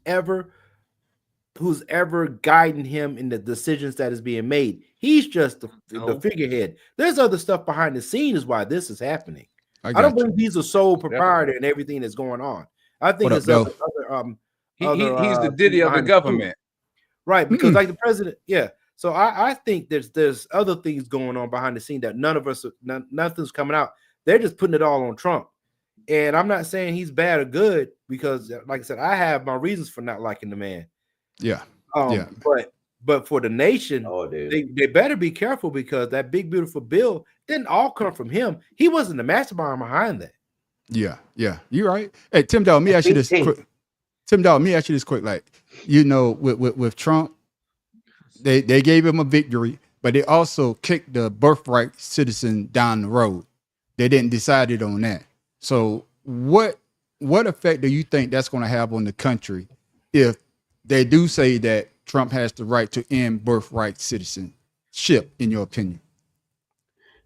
Speaker 3: ever guiding him in the decisions that is being made. He's just the figurehead. There's other stuff behind the scenes is why this is happening. I don't believe he's a sole proprietor in everything that's going on. I think there's other
Speaker 5: he's the Diddy of the government.
Speaker 3: Right, because like the president, So I think there's other things going on behind the scene that nothing's coming out. They're just putting it all on Trump. And I'm not saying he's bad or good, because like I said, I have my reasons for not liking the man.
Speaker 2: Yeah.
Speaker 3: But for the nation, they better be careful, because that big beautiful bill didn't all come from him. He wasn't the mastermind behind that.
Speaker 2: Yeah. You're right. Hey, Tim Dog, let me ask you this quick. Like, with Trump, they gave him a victory, but they also kicked the birthright citizen down the road. They didn't decide on that. So what effect do you think that's going to have on the country if they do say that Trump has the right to end birthright citizenship, in your opinion?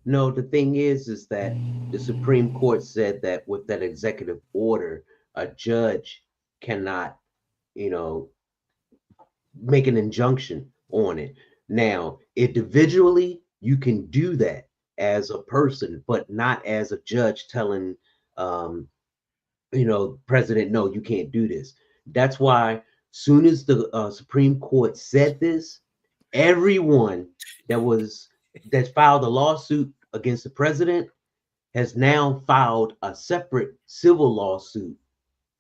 Speaker 4: No, the thing is that the Supreme Court said that with that executive order, a judge cannot, make an injunction on it. Now, individually, you can do that as a person, but not as a judge telling, president, no, you can't do this. That's why soon as the Supreme Court said this, everyone that filed a lawsuit against the president has now filed a separate civil lawsuit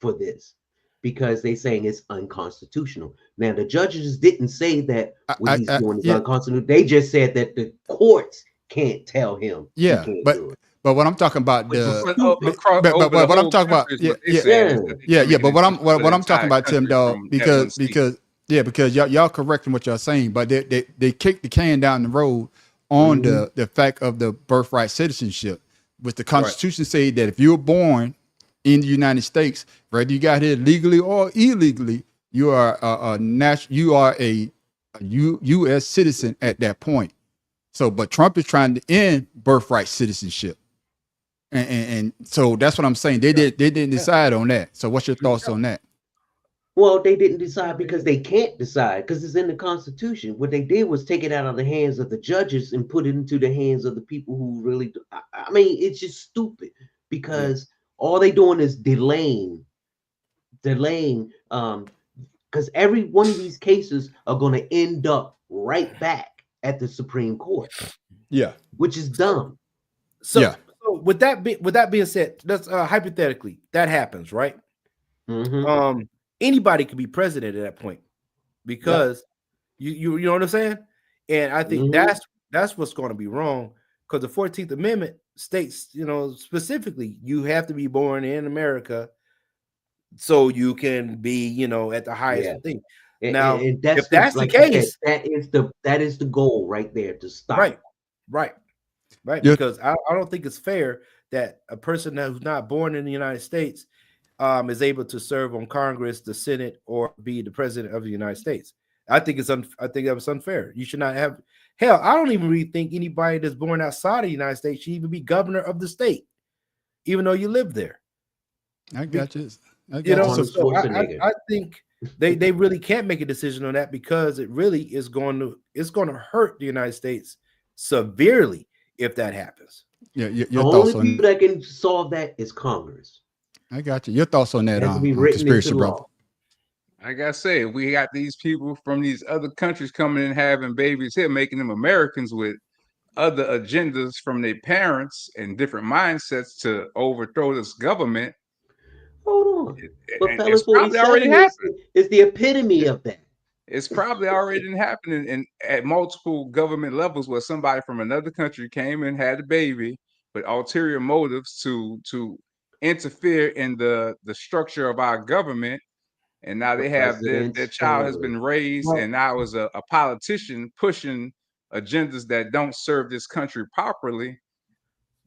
Speaker 4: for this, because they're saying it's unconstitutional. Now, the judges didn't say that what he's doing is unconstitutional. They just said that the courts can't tell him.
Speaker 2: But what I'm talking about, what I'm talking about, what I'm talking about, Tim Dog, because y'all correcting what y'all saying, but they kicked the can down the road on the fact of the birthright citizenship, which the Constitution say that if you're born in the United States, whether you got here legally or illegally, you are a U.S. citizen at that point. So, but Trump is trying to end birthright citizenship, and so that's what I'm saying. They didn't decide on that. So, what's your thoughts on that?
Speaker 4: Well, they didn't decide because they can't decide because it's in the Constitution. What they did was take it out of the hands of the judges and put it into the hands of the people who really do. I mean, it's just stupid because all they doing is delaying, because every one of these cases are going to end up right back at the Supreme Court.
Speaker 2: Yeah,
Speaker 4: which is dumb.
Speaker 3: So with that being said, that's hypothetically that happens, right?
Speaker 4: Mm-hmm.
Speaker 3: Anybody could be president at that point because you know what I'm saying? And I think that's what's going to be wrong because the 14th Amendment states, specifically you have to be born in America so you can be, at the highest thing. Now,
Speaker 4: and that's
Speaker 3: if that's
Speaker 4: like
Speaker 3: the case,
Speaker 4: that is the goal right there to stop.
Speaker 3: Right. Because I don't think it's fair that a person who's not born in the United States is able to serve on Congress, the Senate, or be the president of the United States. I think I think that was unfair. You should not have. Hell, I don't even really think anybody that's born outside of the United States should even be governor of the state, even though you live there.
Speaker 2: I got you.
Speaker 3: So I think they really can't make a decision on that because it really is going to hurt the United States severely if that happens.
Speaker 2: Yeah,
Speaker 4: the only people that can solve that is Congress.
Speaker 2: I got you. Your thoughts on that?
Speaker 4: Conspiracy
Speaker 2: brother.
Speaker 5: Like I said, we got these people from these other countries coming in having babies here, making them Americans with other agendas from their parents and different mindsets to overthrow this government.
Speaker 4: Hold on. But
Speaker 5: it's probably already happened.
Speaker 4: It's the epitome of that.
Speaker 5: It's probably already happening at multiple government levels where somebody from another country came and had a baby with ulterior motives to interfere in the structure of our government. And now they have their child has been raised and now is a politician pushing agendas that don't serve this country properly.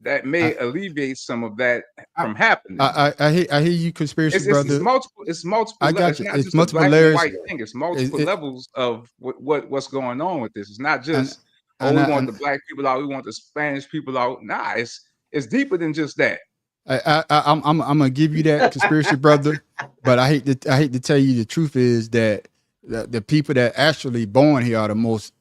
Speaker 5: That may alleviate some of that from happening.
Speaker 2: I hear you, conspiracy brother.
Speaker 5: It's multiple.
Speaker 2: I got
Speaker 5: it's
Speaker 2: you.
Speaker 5: not
Speaker 2: It's
Speaker 5: just
Speaker 2: multiple
Speaker 5: a black
Speaker 2: layers.
Speaker 5: and white thing. It's multiple levels of what's going on with this. It's not just we want the black people out, we want the Spanish people out. Nah, it's deeper than just that.
Speaker 2: I'm gonna give you that, conspiracy brother, but I hate to tell you the truth is that the people that actually born here are the most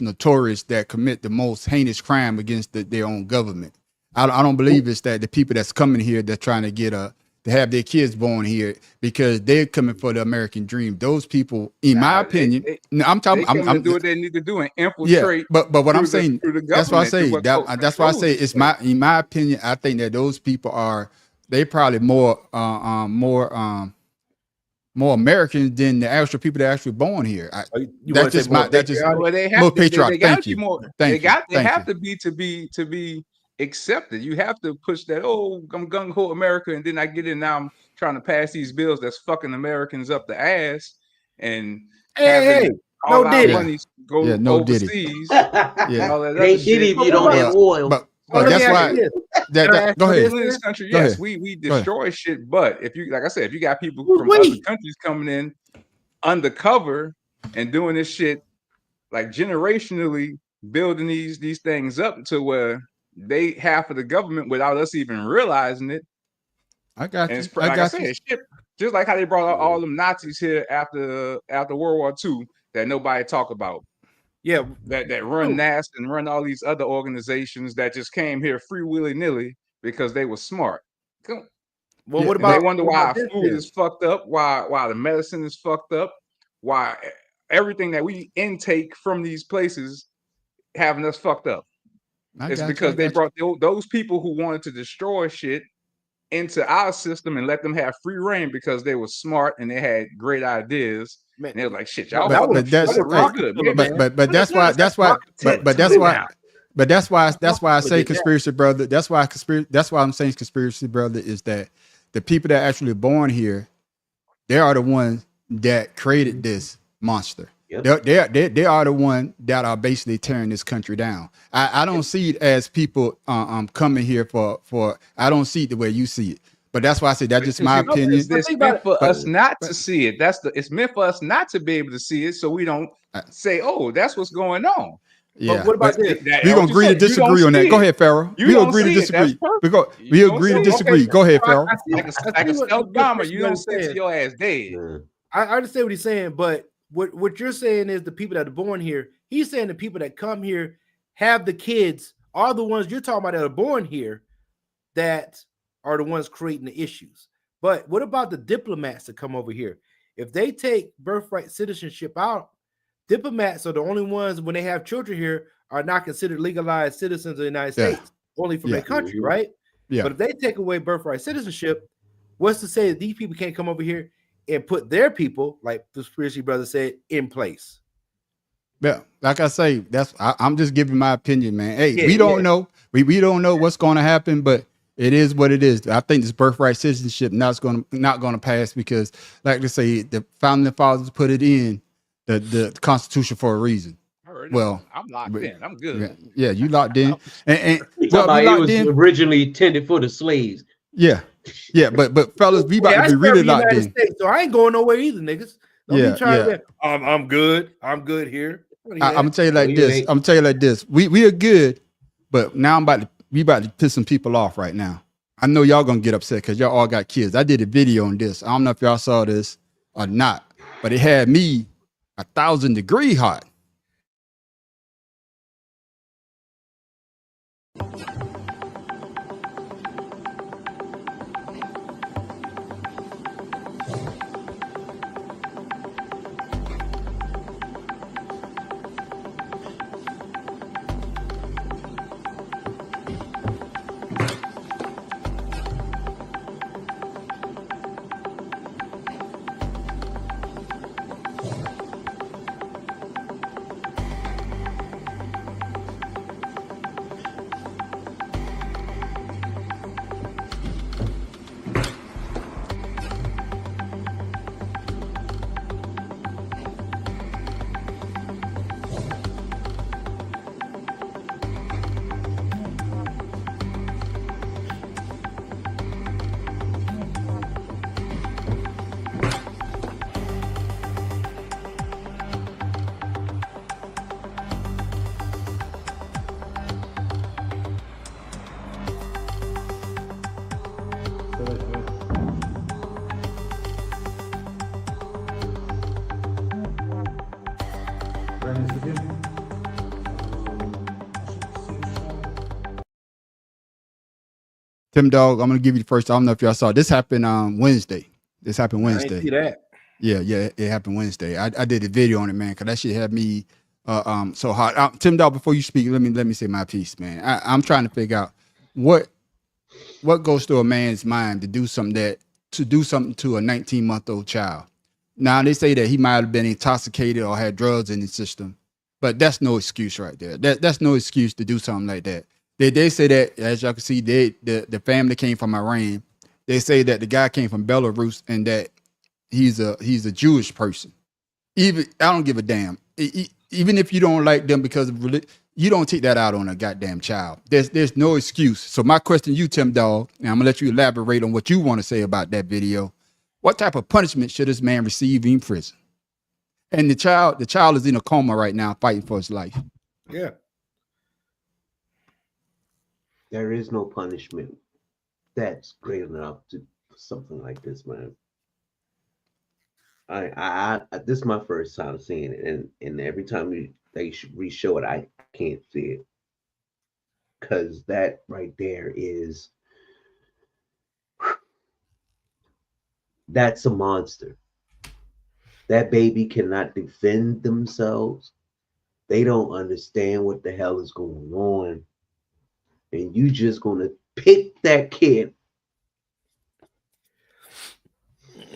Speaker 2: notorious that commit the most heinous crime against their own government. I don't believe it's that the people that's coming here that's trying to get to have their kids born here because they're coming for the American dream. Those people, in my opinion, I'm talking. I'm
Speaker 5: do what they need to do and infiltrate.
Speaker 2: Yeah, but what I'm saying, that's why I say that's why I say it's in my opinion. I think that those people they probably more Americans than the actual people that are actually born here. That's just more patriotic. Thank you.
Speaker 5: They have to be accepted. You have to push that. Oh, I'm gung ho America, and then I get in. Now I'm trying to pass these bills that's fucking Americans up the ass and all our money go overseas. All that
Speaker 4: they did if you don't have oil.
Speaker 2: But that's why. Go ahead.
Speaker 5: In this country, yes, we destroy shit. But if you, like I said, if you got people from other countries coming in undercover and doing this shit like generationally, building these things up to where they half of the government without us even realizing it.
Speaker 2: I got you.
Speaker 5: I said, shit, just like how they brought all them Nazis here after World War II that nobody talk about.
Speaker 3: Yeah,
Speaker 5: that run NASA and run all these other organizations that just came here free willy-nilly because they were smart. Well, what about they wonder why our food is fucked up, why the medicine is fucked up, why everything that we intake from these places having us fucked up. It's because they brought those people who wanted to destroy shit into our system and let them have free reign because they were smart and they had great ideas. Man, and they were like, "Shit, y'all." But that's
Speaker 2: why I say conspiracy brother. That's why I'm saying conspiracy brother is that the people that are actually born here, they are the ones that created this monster. Yep. They are the one that are basically tearing this country down. I don't see it as people coming here for I don't see it the way you see it. But that's why I say that's just my opinion.
Speaker 5: It's meant for us not to see it. It's meant for us not to be able to see it, so we don't say, "Oh, that's what's going on."
Speaker 2: Yeah.
Speaker 3: But what about this?
Speaker 2: We're gonna agree to disagree on that. Go ahead, Pharaoh. We agree to disagree. We agree to disagree. Go ahead, Pharaoh.
Speaker 5: Like a stealth bomber, you don't say to your ass dead.
Speaker 3: I understand what he's saying, but what you're saying is the people that are born here. He's saying the people that come here have the kids are the ones you're talking about that are born here that are the ones creating the issues. But what about the diplomats that come over here? If they take birthright citizenship out, diplomats are the only ones when they have children here are not considered legalized citizens of the United States, only from their country, right?
Speaker 2: Yeah.
Speaker 3: But if they take away birthright citizenship, what's to say that these people can't come over here and put their people, like the Spiritual brother said, in place?
Speaker 2: Yeah, like I say, I'm just giving my opinion, man. Hey, we don't know. We don't know what's going to happen, but it is what it is. I think this birthright citizenship not going to pass because, like they say, the founding fathers put it in the Constitution for a reason. Well,
Speaker 5: I'm locked in. I'm good.
Speaker 2: Yeah, you locked in. And
Speaker 4: it was originally intended for the slaves.
Speaker 2: Yeah, but fellas, we about to be really locked in.
Speaker 3: States, so I ain't going nowhere either, niggas. Don't be trying to. I'm good. I'm good here.
Speaker 2: I'm gonna tell you like this. We are good, but now we about to piss some people off right now. I know y'all gonna get upset because y'all all got kids. I did a video on this. I don't know if y'all saw this or not, but it had me 1,000 degrees hot. Tim Dog, I'm gonna give you the first. I don't know if y'all saw this happened Wednesday. This happened Wednesday.
Speaker 3: I didn't see that.
Speaker 2: Yeah, it happened Wednesday. I did a video on it, man, because that shit had me so hot. Tim Dog, before you speak, let me say my piece, man. I'm trying to figure out what goes through a man's mind to do something to a 19-month-old child. Now they say that he might have been intoxicated or had drugs in his system, but that's no excuse right there. That's no excuse to do something like that. They say that, as y'all can see, the family came from Iran. They say that the guy came from Belarus and that he's a Jewish person. Even I don't give a damn. Even if you don't like them because of religion, you don't take that out on a goddamn child. There's no excuse. So my question to you, Tim Dog, and I'm gonna let you elaborate on what you want to say about that video. What type of punishment should this man receive in prison? And the child is in a coma right now, fighting for his life.
Speaker 3: Yeah.
Speaker 4: There is no punishment that's great enough to something like this, man. I this is my first time seeing it, and every time they re-show it, I can't see it, because that right there is that's a monster. That baby cannot defend themselves. They don't understand what the hell is going on. And you just gonna pick that kid.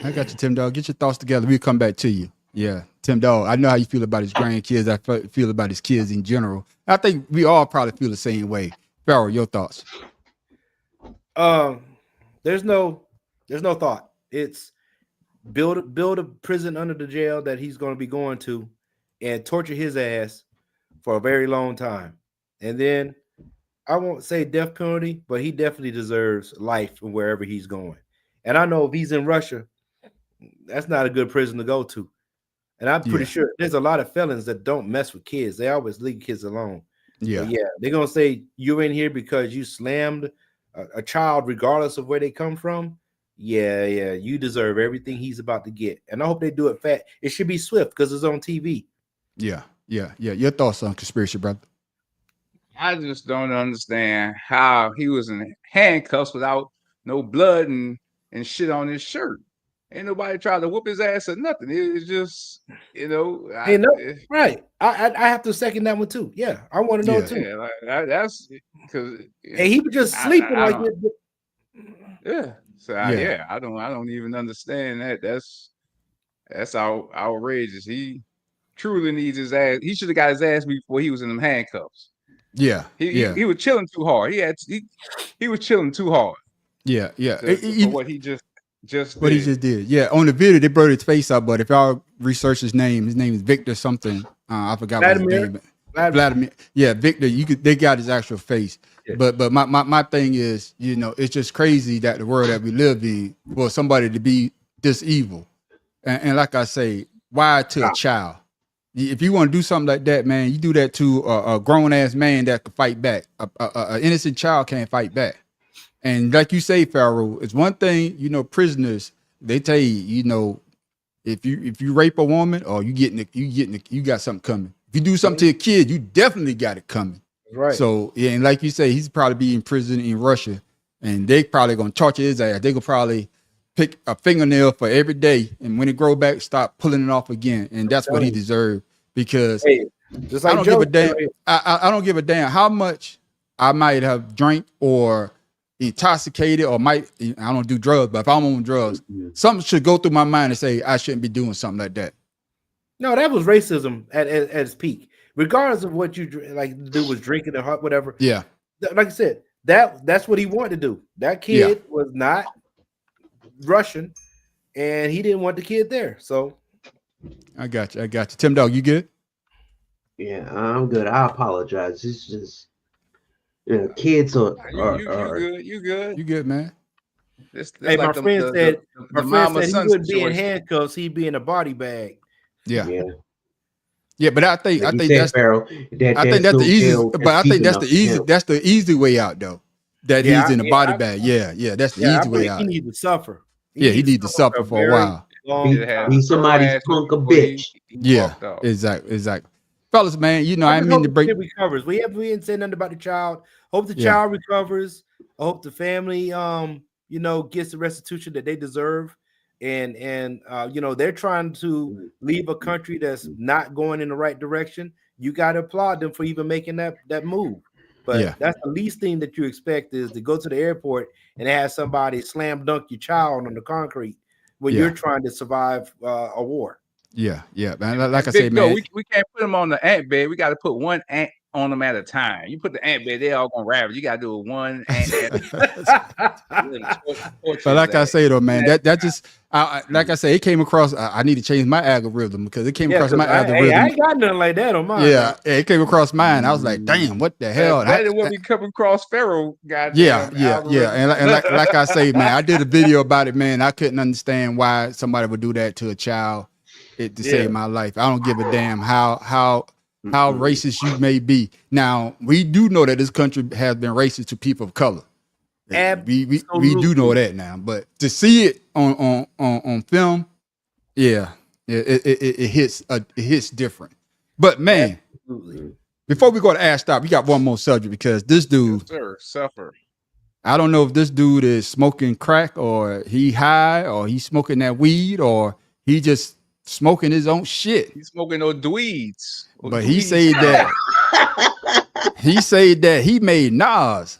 Speaker 2: I got you, Tim Dog. Get your thoughts together. We'll come back to you. Yeah, Tim Dog. I know how you feel about his grandkids. I feel about his kids in general. I think we all probably feel the same way. Farrell, your thoughts?
Speaker 3: There's no thought. It's build a prison under the jail that he's going to be going to, and torture his ass for a very long time, and then I won't say death penalty, but he definitely deserves life wherever he's going. And I know if he's in Russia, that's not a good prison to go to. And I'm pretty sure there's a lot of felons that don't mess with kids. They always leave kids alone. Yeah, they're gonna say you're in here because you slammed a child, regardless of where they come from. yeah, you deserve everything he's about to get, and I hope they do it fast. It should be swift because it's on TV.
Speaker 2: Yeah. Your thoughts on conspiracy, brother?
Speaker 5: I just don't understand how he was in handcuffs without no blood and shit on his shirt. Ain't nobody tried to whoop his ass or nothing. It was just,
Speaker 3: Hey, no, right. I have to second that one too. Yeah, I want to know it too.
Speaker 5: Yeah, like, that's because
Speaker 3: Hey, he was just sleeping
Speaker 5: I
Speaker 3: like
Speaker 5: don't,
Speaker 3: it.
Speaker 5: yeah. So I don't even understand that. That's outrageous. He truly needs his ass. He should have got his ass beat before he was in them handcuffs.
Speaker 2: Yeah.
Speaker 5: He was chilling too hard. He was chilling too hard.
Speaker 2: Yeah.
Speaker 5: For what he just
Speaker 2: what he just did. Yeah. On the video, they blurred his face out, but if y'all research his name is Victor something. I forgot what his name. Vladimir. Yeah, Victor. They got his actual face. Yeah. But my thing is, it's just crazy that the world that we live in for somebody to be this evil. And like I say, why to a child? If you want to do something like that, man, you do that to a grown ass man that can fight back. An innocent child can't fight back. And like you say, Pharaoh, it's one thing, prisoners, they tell you, if you rape a woman or you got something coming. If you do something to a kid, you definitely got it coming.
Speaker 3: Right.
Speaker 2: So yeah, and like you say, he's probably be in prison in Russia, and they probably gonna torture his ass. They gonna probably pick a fingernail for every day, and when it grow back, stop pulling it off again. And that's what he deserved. Because
Speaker 3: just like
Speaker 2: I don't give a damn. I don't give a damn how much I might have drank or intoxicated or I don't do drugs, but if I'm on drugs, something should go through my mind and say I shouldn't be doing something like that.
Speaker 3: No, that was racism at its peak. Regardless of what you like, the dude was drinking or whatever.
Speaker 2: Yeah,
Speaker 3: like I said, that's what he wanted to do. That kid was not Russian, and he didn't want the kid there. So.
Speaker 2: I got you. Tim Dog, you good?
Speaker 4: Yeah, I'm good. I apologize. It's just, kids are
Speaker 5: you good.
Speaker 2: You good, man.
Speaker 3: Hey, my friend said he wouldn't be in handcuffs. He'd be in a body bag.
Speaker 2: Yeah. But I think that's
Speaker 4: Pharaoh,
Speaker 2: I think that's the easiest. But I think that's the easy way out though. That he's in a body bag. Yeah. That's the easy way out.
Speaker 3: He needs to suffer.
Speaker 2: He needs to suffer for a while.
Speaker 4: Be somebody's punk a bitch.
Speaker 2: Yeah, exactly. Fellas, man, I mean to break.
Speaker 3: Recovers. We haven't said nothing about the child. Hope the child recovers. I hope the family, gets the restitution that they deserve. And they're trying to leave a country that's not going in the right direction. You got to applaud them for even making that move. But that's the least thing that you expect is to go to the airport and have somebody slam dunk your child on the concrete when you're trying to survive a war.
Speaker 2: Yeah, man. Like I said, man,
Speaker 5: we can't put them on the ant bed. We got to put one ant on them at a time. You put the ant bed, they all gonna ravel. You gotta do it one ant at a time.
Speaker 2: But like I say though, man, that just like I say, it came across. I need to change my algorithm because it came across my algorithm.
Speaker 3: I ain't got nothing like that on mine.
Speaker 2: Yeah, it came across mine. I was like, damn, what the hell?
Speaker 5: That is what we come across Pharaoh.
Speaker 2: Yeah. And like I say, man, I did a video about it, man. I couldn't understand why somebody would do that to a child to save my life. I don't give a damn how racist you may be. Now, we do know that this country has been racist to people of color. We do know that now, but to see it on film, it hits different. But man, before we go to Ash Stop, we got one more subject because this dude,
Speaker 5: suffer.
Speaker 2: I don't know if this dude is smoking crack or he high or he's smoking that weed or he just smoking his own shit.
Speaker 5: He's smoking those dweeds.
Speaker 2: But he said that he made Nas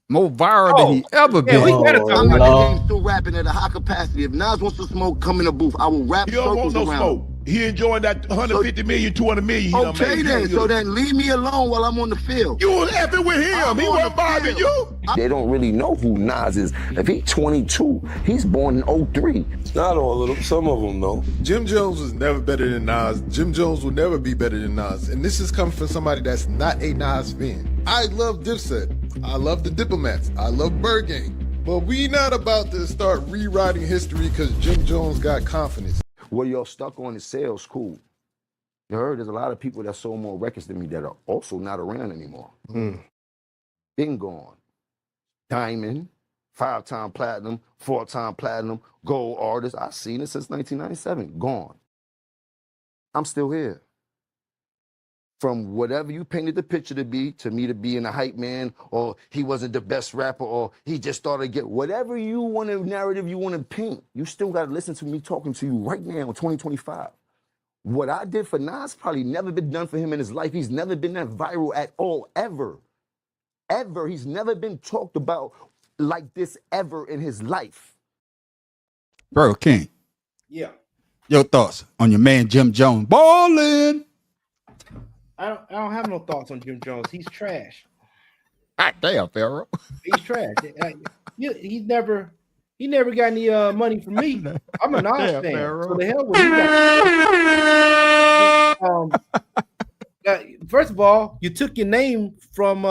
Speaker 2: more viral than he ever been.
Speaker 12: We gotta talk about the game still rapping at a high capacity. If Nas wants to smoke, come in the booth. I will rap circles around. Smoke.
Speaker 13: He enjoying that 150 million, 200 million.
Speaker 12: Okay then, so then leave me alone while I'm on the field.
Speaker 13: You was effing with him. He wasn't bothering you.
Speaker 14: They don't really know who Nas is. If he's 22, he's born in 03.
Speaker 15: Not all of them, some of them though. Jim Jones was never better than Nas. Jim Jones will never be better than Nas. And this is coming from somebody that's not a Nas fan. I love Dipset. I love the Diplomats. I love Bird Gang. But we not about to start rewriting history because Jim Jones got confidence.
Speaker 14: What y'all stuck on is sales, cool. You heard there's a lot of people that sold more records than me that are also not around anymore. Been gone. Diamond, 5-time platinum, 4-time platinum, gold artist. I've seen it since 1997. Gone. I'm still here. From whatever you painted the picture to be, to me to being a hype man, or he wasn't the best rapper, or he just started to get whatever you want to narrative you want to paint, you still got to listen to me talking to you right now in 2025. What I did for Nas probably never been done for him in his life. He's never been that viral at all, ever. Ever. He's never been talked about like this ever in his life.
Speaker 2: Bro, King.
Speaker 3: Yeah.
Speaker 2: Your thoughts on your man Jim Jones balling?
Speaker 3: I don't have no thoughts on Jim Jones. He's trash.
Speaker 2: Damn, Pharaoh.
Speaker 3: He's trash. He never got any money from me. I'm a Nas fan.
Speaker 2: Pharaoh.
Speaker 3: So the hell with you. First of all, you took your name from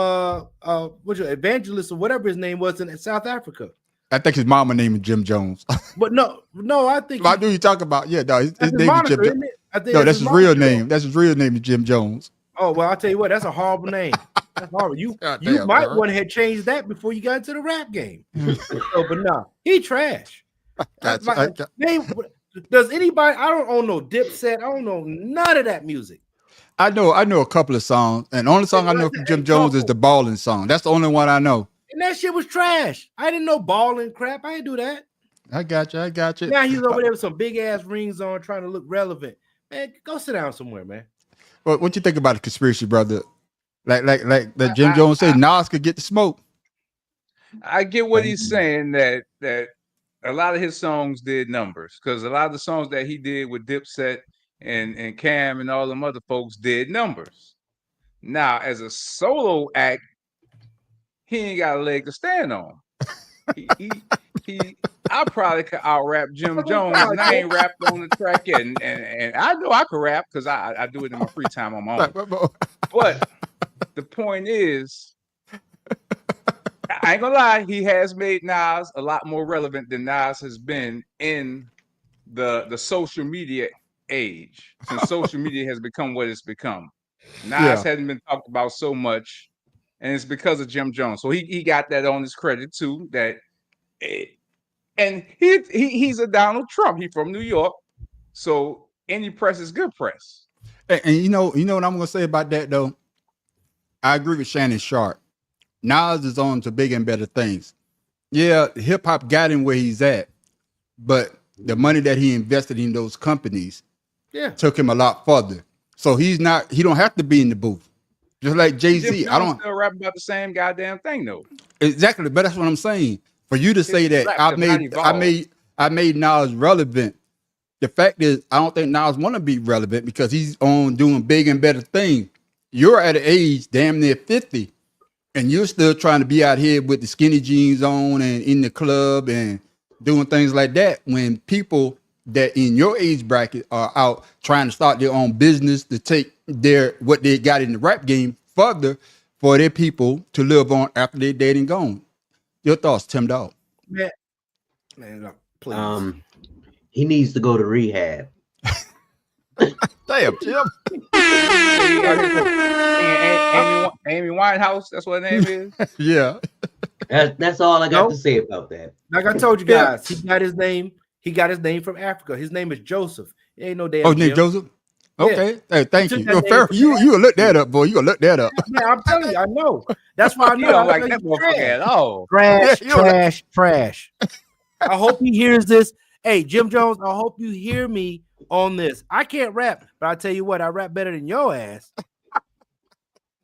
Speaker 3: what's your evangelist or whatever his name was in South Africa.
Speaker 2: I think his mama name is Jim Jones.
Speaker 3: But no, I think
Speaker 2: I do you talk about? Yeah, no, his name
Speaker 3: moniker,
Speaker 2: is Jim. No, that's his real name. That's his real name is Jim Jones.
Speaker 3: Oh well, I'll tell you what, that's a horrible name. That's horrible. You
Speaker 2: damn,
Speaker 3: might
Speaker 2: bro.
Speaker 3: want to have changed that before you got into the rap game. But no, he trash. Does anybody? I don't own no Dipset. I don't know none of that music.
Speaker 2: I know a couple of songs, and the only song I know from Jim Jones is the Ballin' song. That's the only one I know.
Speaker 3: And that shit was trash. I didn't know balling crap. I didn't do that.
Speaker 2: I got you.
Speaker 3: Now he's over there with some big ass rings on, trying to look relevant. Man, go sit down somewhere, man.
Speaker 2: What you think about the conspiracy, brother? Like that Jim Jones said, Nas could get the smoke.
Speaker 5: I get what he's saying, that a lot of his songs did numbers, because a lot of the songs that he did with Dipset and Cam and all them other folks did numbers. Now, as a solo act, he ain't got a leg to stand on. I probably could out rap Jim Jones, and I ain't rapped on the track yet. And I know I could rap because I do it in my free time on my own. But the point is, I ain't gonna lie, he has made Nas a lot more relevant than Nas has been in the social media age, since social media has become what it's become. Nas hasn't been talked about so much, and it's because of Jim Jones. So he got that on his credit too. And he's a Donald Trump. He's from New York, so any press is good press.
Speaker 2: And you know what I'm gonna say about that though. I agree with Shannon Sharp. Nas is on to bigger and better things. Yeah, hip hop got him where he's at, but the money that he invested in those companies took him a lot further. So he don't have to be in the booth. Just like Jay-Z. I don't
Speaker 5: still rap about the same goddamn thing though.
Speaker 2: Exactly, but that's what I'm saying. For you to say that I made Nas relevant, the fact is I don't think Nas want to be relevant because he's on doing big and better things. You're at an age damn near 50, and you're still trying to be out here with the skinny jeans on and in the club and doing things like that, when people that in your age bracket are out trying to start their own business to take what they got in the rap game further for their people to live on after they're dead and gone. Your thoughts, Tim Dog?
Speaker 3: Man, please.
Speaker 4: He needs to go to rehab.
Speaker 2: Damn, Jim.
Speaker 5: Amy Winehouse, that's what her name is.
Speaker 2: Yeah.
Speaker 4: That's all I got to say about that.
Speaker 3: Like I told you guys, he got his name from Africa. His name is Joseph. It ain't no damn
Speaker 2: name Joseph? Okay. Yeah. Hey, thank you. You gonna look that up, boy. You gonna look that up.
Speaker 3: Yeah, I'm telling you, I know. That's why I know.
Speaker 5: Like that motherfucker at all.
Speaker 3: Trash. I hope he hears this. Hey, Jim Jones, I hope you hear me on this. I can't rap, but I tell you what, I rap better than your ass.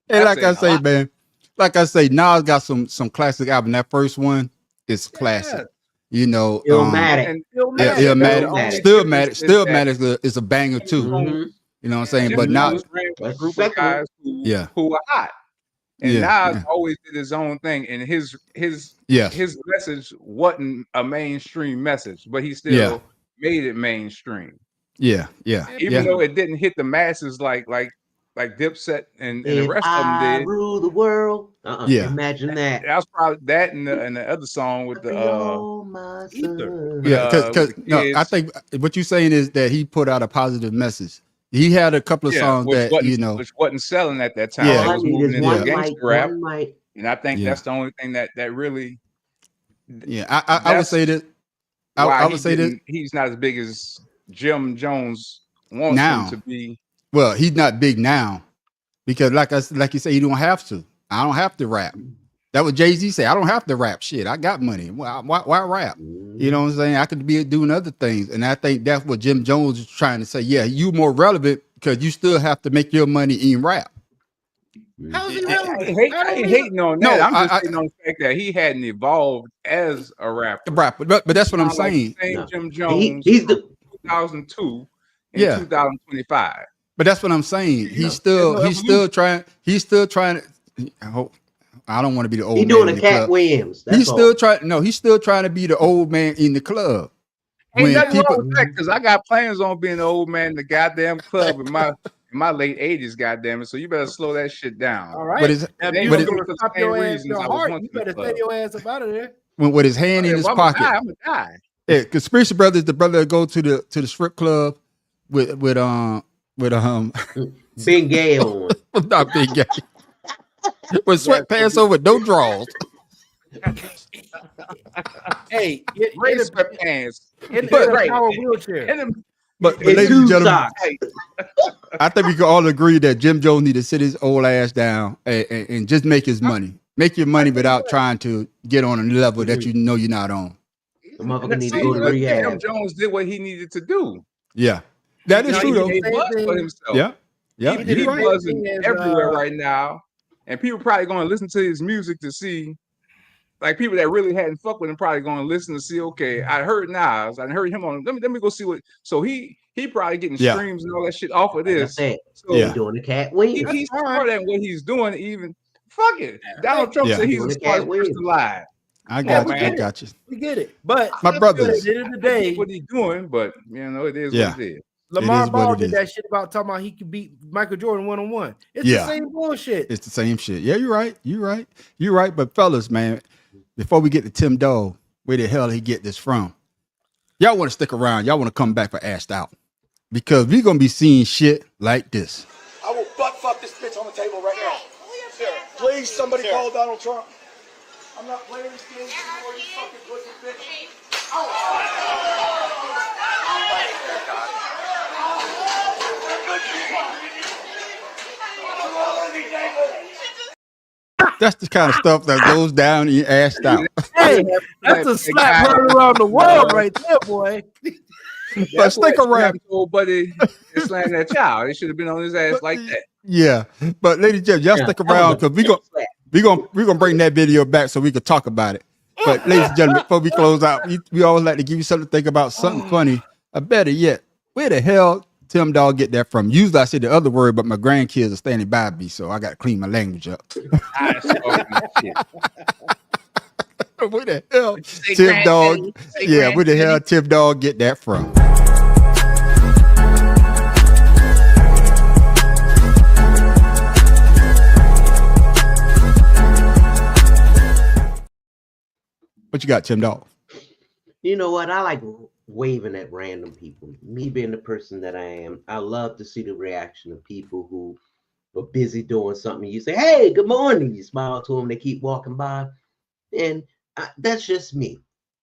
Speaker 2: And like I say, man, Nas got some classic album. That first one is classic. You know,
Speaker 4: Illmatic.
Speaker 2: Stillmatic is a banger too.
Speaker 4: Mm-hmm.
Speaker 2: You know what I'm saying? But not
Speaker 5: a group of guys who are hot. And Nas always did his own thing, and his message wasn't a mainstream message, but he still made it mainstream. Even though it didn't hit the masses like Dipset and the rest of them did.
Speaker 4: Rule the world. Imagine that.
Speaker 5: That's probably that and the other song with the
Speaker 4: Ether.
Speaker 2: Because I think what you're saying is that he put out a positive message. He had a couple of songs
Speaker 5: which wasn't selling at that time. It was moving into gangster rap, and I think that's the only thing that really
Speaker 2: Yeah, I would say that. I would say that
Speaker 5: he's not as big as Jim Jones wants him
Speaker 2: now.
Speaker 5: to be.
Speaker 2: Well, he's not big now because, like you say, you don't have to. I don't have to rap. That what Jay-Z said. I don't have to rap. Shit, I got money. Why rap? You know what I'm saying? I could be doing other things, and I think that's what Jim Jones is trying to say. Yeah, you more relevant because you still have to make your money in rap.
Speaker 3: How's he relevant?
Speaker 5: I ain't hating on that. No, I'm just hating on the fact that he hadn't evolved as a rapper.
Speaker 2: But that's what I'm saying.
Speaker 5: Like the same Jim Jones
Speaker 4: he's the
Speaker 5: 2002 and 2025.
Speaker 2: But that's what I'm saying. He's still trying. He's still trying to. I don't want to be the old man.
Speaker 4: He's doing
Speaker 2: in
Speaker 4: a
Speaker 2: the
Speaker 4: Cat
Speaker 2: club.
Speaker 4: Williams.
Speaker 2: He's still trying. No, he's still trying to be the old man in the club.
Speaker 5: Ain't nothing wrong with that because I got plans on being the old man in the goddamn club in my late 80s, goddamn it. So you better slow that shit down.
Speaker 3: All right.
Speaker 2: But it's,
Speaker 3: Now, if you gonna stop your ass your heart, you better stay your ass up out of there.
Speaker 2: with his hand in his pocket.
Speaker 5: I'm gonna die.
Speaker 2: Yeah, Conspiracy Brothers, the brother that go to the strip club with
Speaker 4: Big Gay on.
Speaker 2: Not Big Gay. With sweatpants over no drawers.
Speaker 3: Hey,
Speaker 5: great sweatpants.
Speaker 3: In a power wheelchair.
Speaker 2: But ladies and gentlemen, I think we can all agree that Jim Jones need to sit his old ass down and just make his money. Make your money without trying to get on a level that you know you're not on.
Speaker 4: The motherfucker need to go to rehab.
Speaker 5: Jim Jones did what he needed to do.
Speaker 2: Yeah, that is true though.
Speaker 5: He buzzed for himself.
Speaker 2: Yeah.
Speaker 5: He buzzing everywhere right now, and people probably going to listen to his music to see. Like people that really hadn't fucked with him probably going to listen to see. Okay, I heard Nas, I heard him on. Let me go see what. So he probably getting streams and all that shit off of this.
Speaker 4: So
Speaker 2: he's
Speaker 4: doing the Cat Williams.
Speaker 5: He's smart at what he's doing. Even fuck it. Donald Trump said he's the smartest person alive.
Speaker 2: I got you.
Speaker 3: We get it. But
Speaker 2: my brothers,
Speaker 3: at the end of the day,
Speaker 5: what he's doing, but it is what it is.
Speaker 3: Lamar Ball did that shit about talking about he could beat Michael Jordan one-on-one. It's the same bullshit.
Speaker 2: It's the same shit. Yeah, you're right. But fellas, man, before we get to Tim Dog, where the hell he get this from? Y'all want to stick around. Y'all want to come back for Ashed Out. Because we're going to be seeing shit like this.
Speaker 16: I will butt fuck this bitch on the table right now. Please, somebody call Donald Trump. I'm not playing this game anymore, you fucking pussy bitch.
Speaker 2: That's the kind of stuff that goes down in Ashed Out.
Speaker 3: Hey, that's a slap heard around the world right there, boy.
Speaker 2: But stick around.
Speaker 5: Old buddy is slaying that child. He should have been on his ass like that.
Speaker 2: Yeah, but ladies and gentlemen, y'all stick around because we're gonna bring that video back so we can talk about it. But ladies and gentlemen, before we close out, we always like to give you something to think about, something funny, or better yet, where the hell Tim Dog get that from? Usually I say the other word, but my grandkids are standing by me, so I got to clean my language up. Where the hell Tim Dog? Yeah, where the hell Tim Dog get that from? What you got, Tim Dog?
Speaker 4: You know what? I like waving at random people. Me being the person that I am, I love to see the reaction of people who are busy doing something. You say, "Hey, good morning." You smile to them. They keep walking by, and that's just me.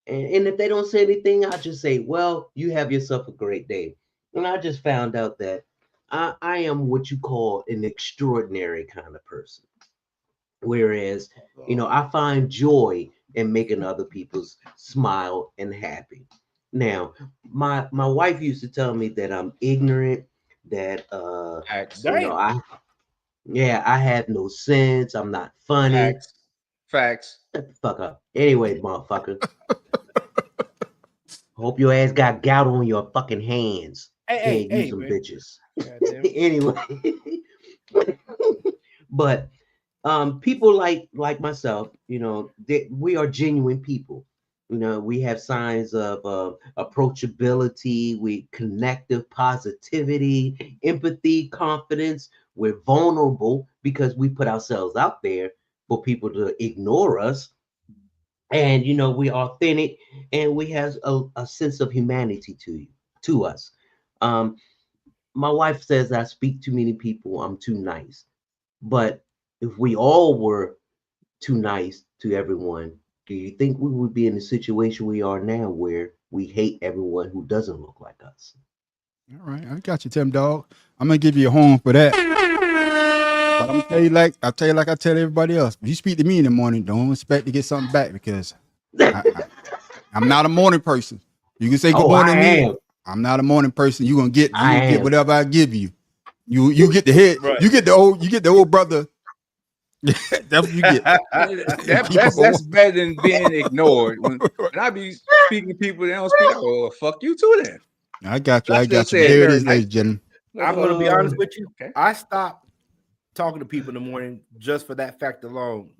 Speaker 4: And if they don't say anything, I just say, "Well, you have yourself a great day." And I just found out that I am what you call an extraordinary kind of person. Whereas, I find joy in making other people smile and happy. Now, my wife used to tell me that I'm ignorant, that I have no sense, I'm not funny.
Speaker 5: Facts.
Speaker 4: Shut the fuck up. Anyway, motherfucker. Hope your ass got gout on your fucking hands. Can't use some bitches. Anyway. But people like myself, we are genuine people. We have signs of approachability, connective positivity, empathy, confidence. We're vulnerable because we put ourselves out there for people to ignore us. And, we're authentic and we have a sense of humanity to us. My wife says I speak too many people, I'm too nice. But if we all were too nice to everyone, do you think we would be in the situation we are now where we hate everyone who doesn't look like us?
Speaker 2: All right, I got you, Tim Dog. I'm gonna give you a horn for that. But I'm gonna tell you like I tell everybody else. If you speak to me in the morning, don't expect to get something back because I'm not a morning person. You can say good morning to me. I'm not a morning person. You're gonna get whatever I give you. You get the head, right. you get the old brother. That's what you get.
Speaker 5: That's better than being ignored. When I be speaking to people, they don't speak. Oh, fuck you too then.
Speaker 2: I got you. There it is, ladies and gentlemen.
Speaker 3: I'm going to be honest with you. Okay. I stopped talking to people in the morning just for that fact alone,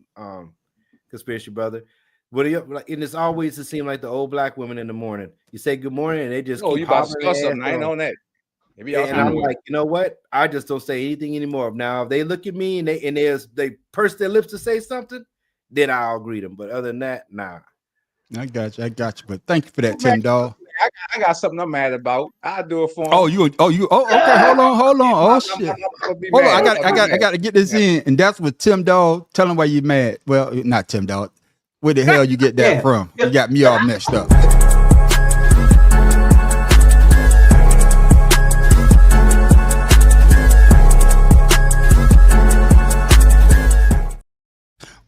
Speaker 3: conspiracy brother. But and it's always to seem like the old black women in the morning. You say good morning, and they just keep
Speaker 5: you about to discuss something. I ain't on that.
Speaker 3: And I'm like, you know what? I just don't say anything anymore. Now, if they look at me and they purse their lips to say something, then I'll greet them. But other than that, nah.
Speaker 2: I got you. But thank you for that, Tim Dog.
Speaker 5: I got something I'm mad about. I'll do it for him.
Speaker 2: Okay. Hold on. Oh shit. Hold on. I got to get this in. And that's what Tim Dog. Tell him why you mad. Well, not Tim Dog. Where the hell you get that from? You got me all messed up.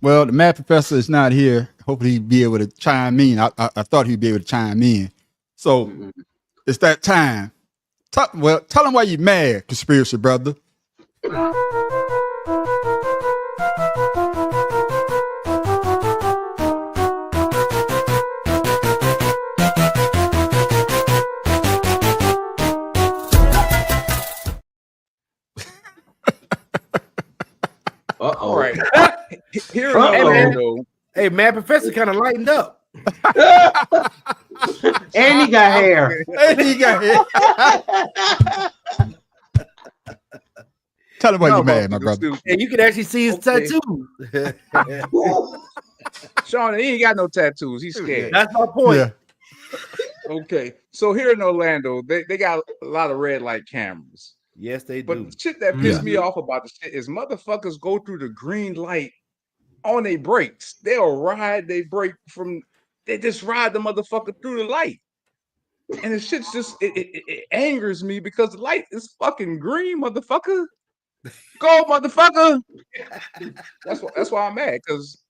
Speaker 2: Well, the math professor is not here. Hopefully he'd be able to chime in. I thought he'd be able to chime in. So it's that time. Tell him why you mad, conspiracy brother.
Speaker 5: All right.
Speaker 3: Hey, man, professor kind of lightened up.
Speaker 4: And he got hair.
Speaker 2: Tell him why you mad, my brother.
Speaker 3: And you can actually see his tattoo.
Speaker 5: Sean, he ain't got no tattoos. He's scared.
Speaker 3: That's my point. Yeah.
Speaker 5: Okay. So here in Orlando, they got a lot of red light cameras.
Speaker 3: Yes, they do.
Speaker 5: But the shit that pissed me off about the shit is motherfuckers go through the green light on their brakes. They'll ride they brake they just ride the motherfucker through the light. And the shit's just it angers me because the light is fucking green, motherfucker. Go, motherfucker. That's why I'm mad, because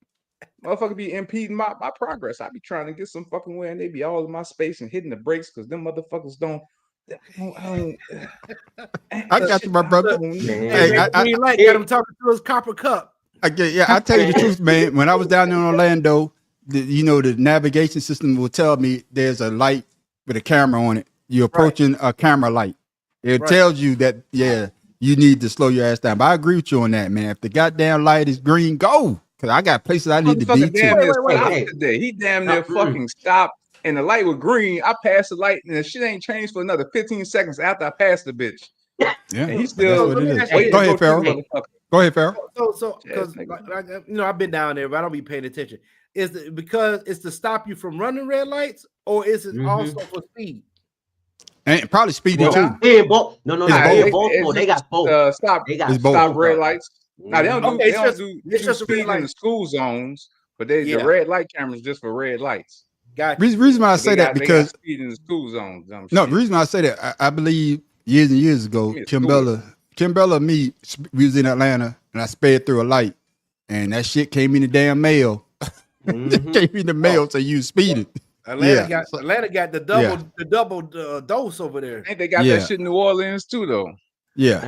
Speaker 5: motherfucker be impeding my progress. I be trying to get some fucking way and they be all in my space and hitting the brakes because them motherfuckers don't.
Speaker 2: I got you, my brother.
Speaker 3: Hey, green light got him talking to his copper cup.
Speaker 2: I tell you the truth, man. When I was down there in Orlando, the navigation system will tell me there's a light with a camera on it. You're approaching a camera light. It tells you that, you need to slow your ass down. But I agree with you on that, man. If the goddamn light is green, go. Because I got places I need to be
Speaker 5: to. He damn near fucking stopped. And the light was green. I passed the light, and the shit ain't changed for another 15 seconds after I passed the bitch.
Speaker 2: Yeah,
Speaker 5: and he still.
Speaker 2: Go ahead, Farrell. Go ahead, Farrell.
Speaker 3: So, because I've been down there, but I don't be paying attention. Is it because it's to stop you from running red lights, or is it also for speed?
Speaker 2: And probably speeding too.
Speaker 4: Yeah, both. No, they got both.
Speaker 5: Stop red lights. Now they don't do. It's just speed in the school zones, but the red light cameras just for red lights.
Speaker 2: Reason why I say that because
Speaker 5: speed in the school zones.
Speaker 2: The reason why I say that I believe years and years ago, Kim Bella and me, we was in Atlanta and I sped through a light and that shit came in the damn mail. It came in the mail, so you speeded.
Speaker 3: Atlanta got the double dose over there.
Speaker 5: And they got that shit in New Orleans too, though.
Speaker 2: Yeah.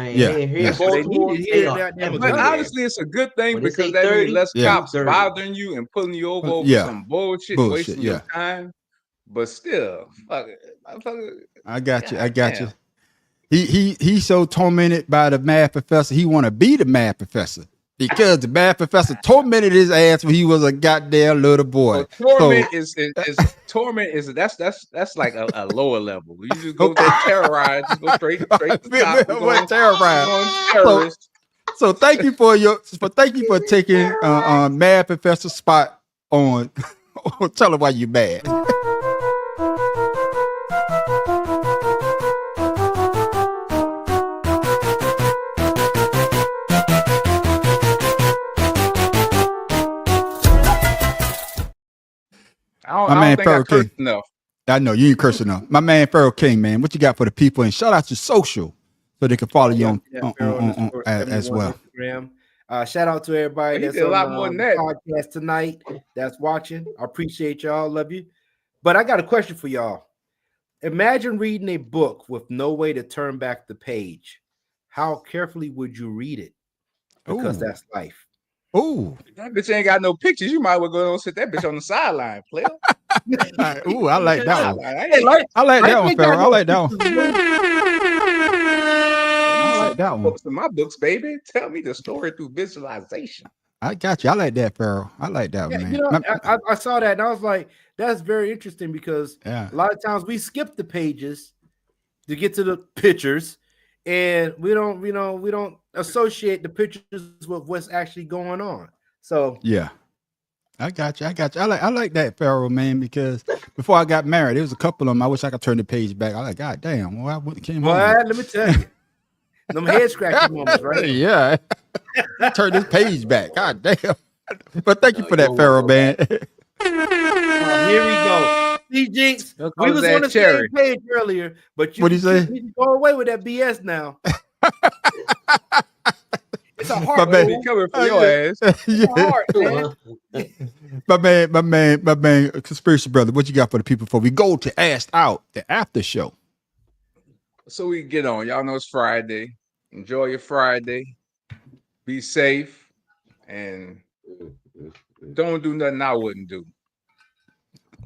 Speaker 5: But honestly, it's a good thing because that means less cops bothering you and pulling you over some bullshit, wasting your time. But still, fuck it.
Speaker 2: I got you. He's so tormented by the math professor. He want to be the math professor because the math professor tormented his ass when he was a goddamn little boy.
Speaker 5: So, torment is that's like a lower level. You just go terrorize, just go straight to the top.
Speaker 2: Terrorize. So thank you for taking math professor spot on. Tell him why you mad. My man Pharaoh King.
Speaker 5: Enough.
Speaker 2: I know you ain't cursing enough. My man Pharaoh King, man, what you got for the people? And shout out to social so they can follow you on as well.
Speaker 3: Instagram. Shout out to everybody
Speaker 5: He
Speaker 3: that's
Speaker 5: did a lot
Speaker 3: on
Speaker 5: more than
Speaker 3: the
Speaker 5: that.
Speaker 3: podcast tonight that's watching. I appreciate y'all. Love you. But I got a question for y'all. Imagine reading a book with no way to turn back the page. How carefully would you read it? Because that's life.
Speaker 2: Ooh.
Speaker 5: That bitch ain't got no pictures. You might well go and sit that bitch on the sideline, player.
Speaker 2: Ooh, I like that one.
Speaker 5: I
Speaker 2: like that one, Pharaoh. I like that one.
Speaker 5: I
Speaker 2: like that one.
Speaker 5: Books in my books, baby. Tell me the story through visualization.
Speaker 2: I got you. I like that, Pharaoh. I like that one, man.
Speaker 3: You know, I saw that and I was like, that's very interesting because a lot of times we skip the pages to get to the pictures, and we don't associate the pictures with what's actually going on. So
Speaker 2: yeah. I got you. I like that, Pharaoh, man, because before I got married, there was a couple of them. I wish I could turn the page back. I like, God damn, well, I wouldn't came home.
Speaker 3: Let me tell you. Them head scratching moments, right?
Speaker 2: Yeah. Turn this page back. God damn. But thank you for that, Pharaoh, man.
Speaker 3: Here we go. See, Jinx, we was on the same page earlier, but you
Speaker 2: What'd he say?
Speaker 3: need to go away with that BS now. It's a hard
Speaker 5: be coming for your ass.
Speaker 3: Man.
Speaker 2: My man, conspiracy brother, what you got for the people before we go to Asked Out, the after show?
Speaker 5: So we get on. Y'all know it's Friday. Enjoy your Friday. Be safe and don't do nothing I wouldn't do.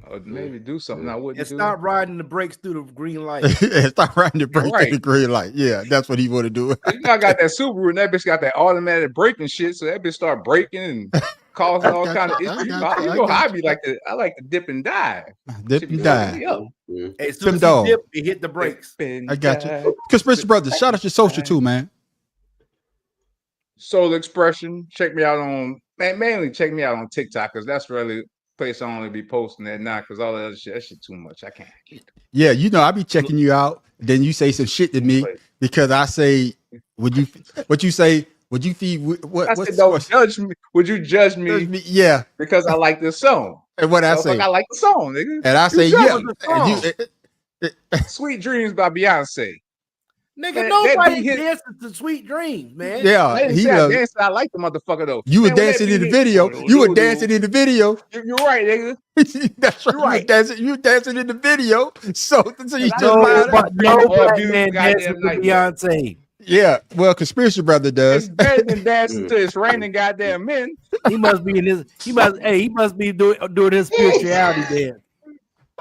Speaker 5: Or maybe do something I wouldn't do.
Speaker 3: Stop riding the brakes through the green light.
Speaker 2: Stop riding the brakes through the green light. Yeah, that's what he want to do.
Speaker 5: You know, I got that Subaru and that bitch got that automatic braking shit. So that bitch start braking and causing all kind of issues. You know how I be like I like to dip and dive.
Speaker 2: Dip and dive.
Speaker 3: Hey, as soon as you dip, you hit the brakes.
Speaker 2: I got you. Conspiracy brother, shout out your social too, man.
Speaker 5: Soul Expression. Check me out on mainly check me out on TikTok because that's really place I only be posting that now because all that other shit, that shit too much. I can't.
Speaker 2: Yeah, you know, I be checking you out. Then you say some shit to me because I say, what you say? Would you feed what?
Speaker 5: I said, don't judge me. Would you judge me?
Speaker 2: Yeah,
Speaker 5: because I like this song.
Speaker 2: And what I say?
Speaker 5: I like the song, nigga.
Speaker 2: And I say,
Speaker 5: Sweet Dreams by Beyonce.
Speaker 3: Nigga, nobody dances to Sweet Dreams, man.
Speaker 2: Yeah,
Speaker 5: I like the motherfucker though.
Speaker 2: You were dancing in the video. You were dancing in the video.
Speaker 5: You're right, nigga.
Speaker 2: That's right. You were dancing in the video. So you just
Speaker 3: no black man dancing to Beyonce.
Speaker 2: Yeah, well, conspiracy brother does.
Speaker 5: It's better than dancing to It's Raining Goddamn Men.
Speaker 3: He must be in his. He must be doing his spirituality dance.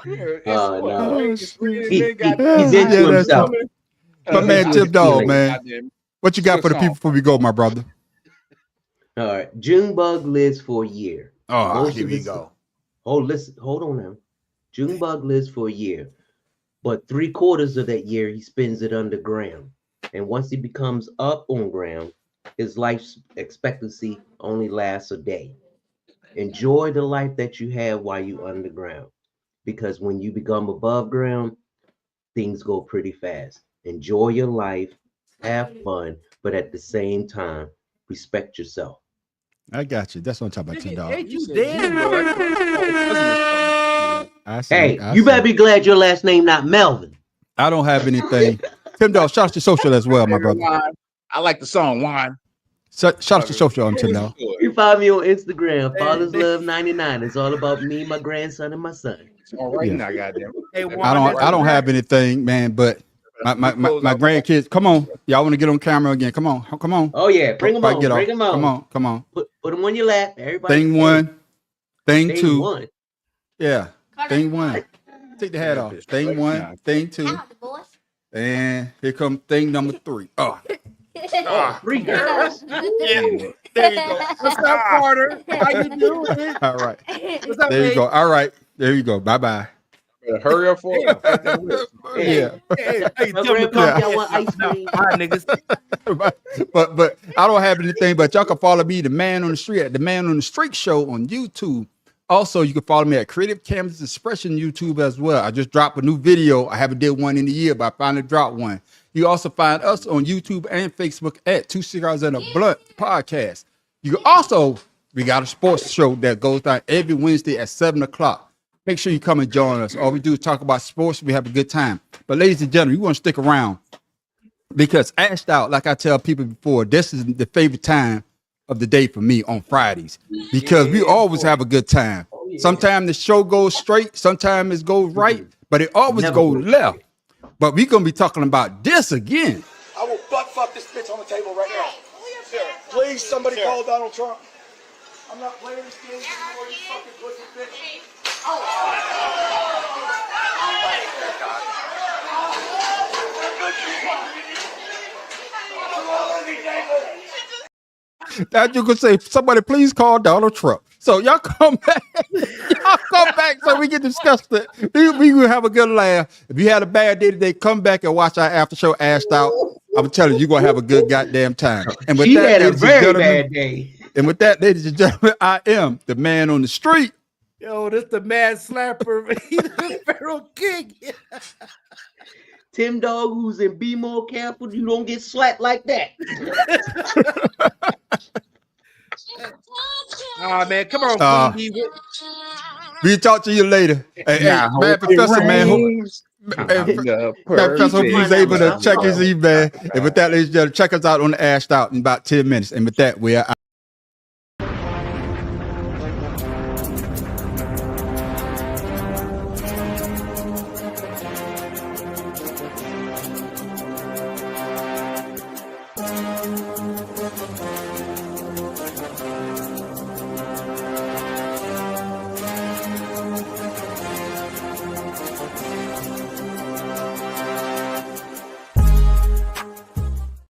Speaker 4: No. He's into himself.
Speaker 2: My man Tim Dog, man. What you got for the people before we go, my brother?
Speaker 4: All right. Junebug lives for a year.
Speaker 2: Oh, here we go.
Speaker 4: Hold on now. Junebug lives for a year, but 3/4 of that year he spends it underground. And once he becomes up on ground, his life expectancy only lasts a day. Enjoy the life that you have while you're underground, because when you become above ground, things go pretty fast. Enjoy your life, have fun, but at the same time, respect yourself.
Speaker 2: I got you. That's what I'm talking about,
Speaker 3: Ain't you dead,
Speaker 4: Hey, you better be glad your last name not Melvin.
Speaker 2: I don't have anything. Tim Dog, shout out to social as well, my brother.
Speaker 5: I like the song Wine.
Speaker 2: Shout out to social, Tim Dog.
Speaker 4: You find me on Instagram, Father's Love 99. It's all about me, my grandson, and my son.
Speaker 5: All right, now, goddamn.
Speaker 2: I don't have anything, man, but my grandkids. Come on, y'all want to get on camera again? Come on.
Speaker 4: Oh yeah, bring them on. Bring them on.
Speaker 2: Come on.
Speaker 4: Put them on your lap, everybody.
Speaker 2: Thing one, thing two.
Speaker 4: One.
Speaker 2: Yeah, thing one. Take the hat off. Thing one, thing two, and here come thing number 3. Oh.
Speaker 4: 3 girls.
Speaker 3: Yeah, there you go. What's up, Carter? How you doing?
Speaker 2: All right.
Speaker 3: What's up,
Speaker 2: there you go. All right. There you go. Bye bye.
Speaker 5: Hurry up for it.
Speaker 2: Yeah.
Speaker 3: Hey, want ice cream. Hi, niggas.
Speaker 2: But I don't have anything. But y'all can follow me, the Man on the Street, at the Man on the Street Show on YouTube. Also, you can follow me at Creative Canvas Expression YouTube as well. I just dropped a new video. I haven't did one in a year, but I finally dropped one. You also find us on YouTube and Facebook at 2 Cigars and a Blunt podcast. You can also, we got a sports show that goes down every Wednesday at 7 o'clock. make sure you come and join us. All we do is talk about sports. We have a good time. But ladies and gentlemen, you want to stick around because Ashed Out, like I tell people before, this is the favorite time of the day for me on Fridays because we always have a good time. Sometimes the show goes straight, sometimes it goes right, but it always goes left. But we're going to be talking about this again.
Speaker 16: I will butt fuck this bitch on the table right now. Please, somebody call Donald Trump. I'm not playing this game anymore, you fucking pussy bitch.
Speaker 2: That you could say, somebody please call Donald Trump. So y'all come back. Y'all come back so we can discuss it. We will have a good laugh. If you had a bad day today, come back and watch our after show Ashed Out. I'm telling you, you're going to have a good goddamn time. And with that,
Speaker 4: had a very bad day.
Speaker 2: And with that, ladies and gentlemen, I am the man on the street.
Speaker 3: Yo, this the mad slapper. He's the Pharaoh King.
Speaker 4: Tim Dog, who's in Be More Careful, you don't get slapped like that.
Speaker 3: Oh man, come on, Queen B.
Speaker 2: We'll talk to you later. Hey, man, Professor, man. Professor, hope he's able to check his email. And with that, ladies and gentlemen, check us out on the Ashed Out in about 10 minutes. And with that, we are out.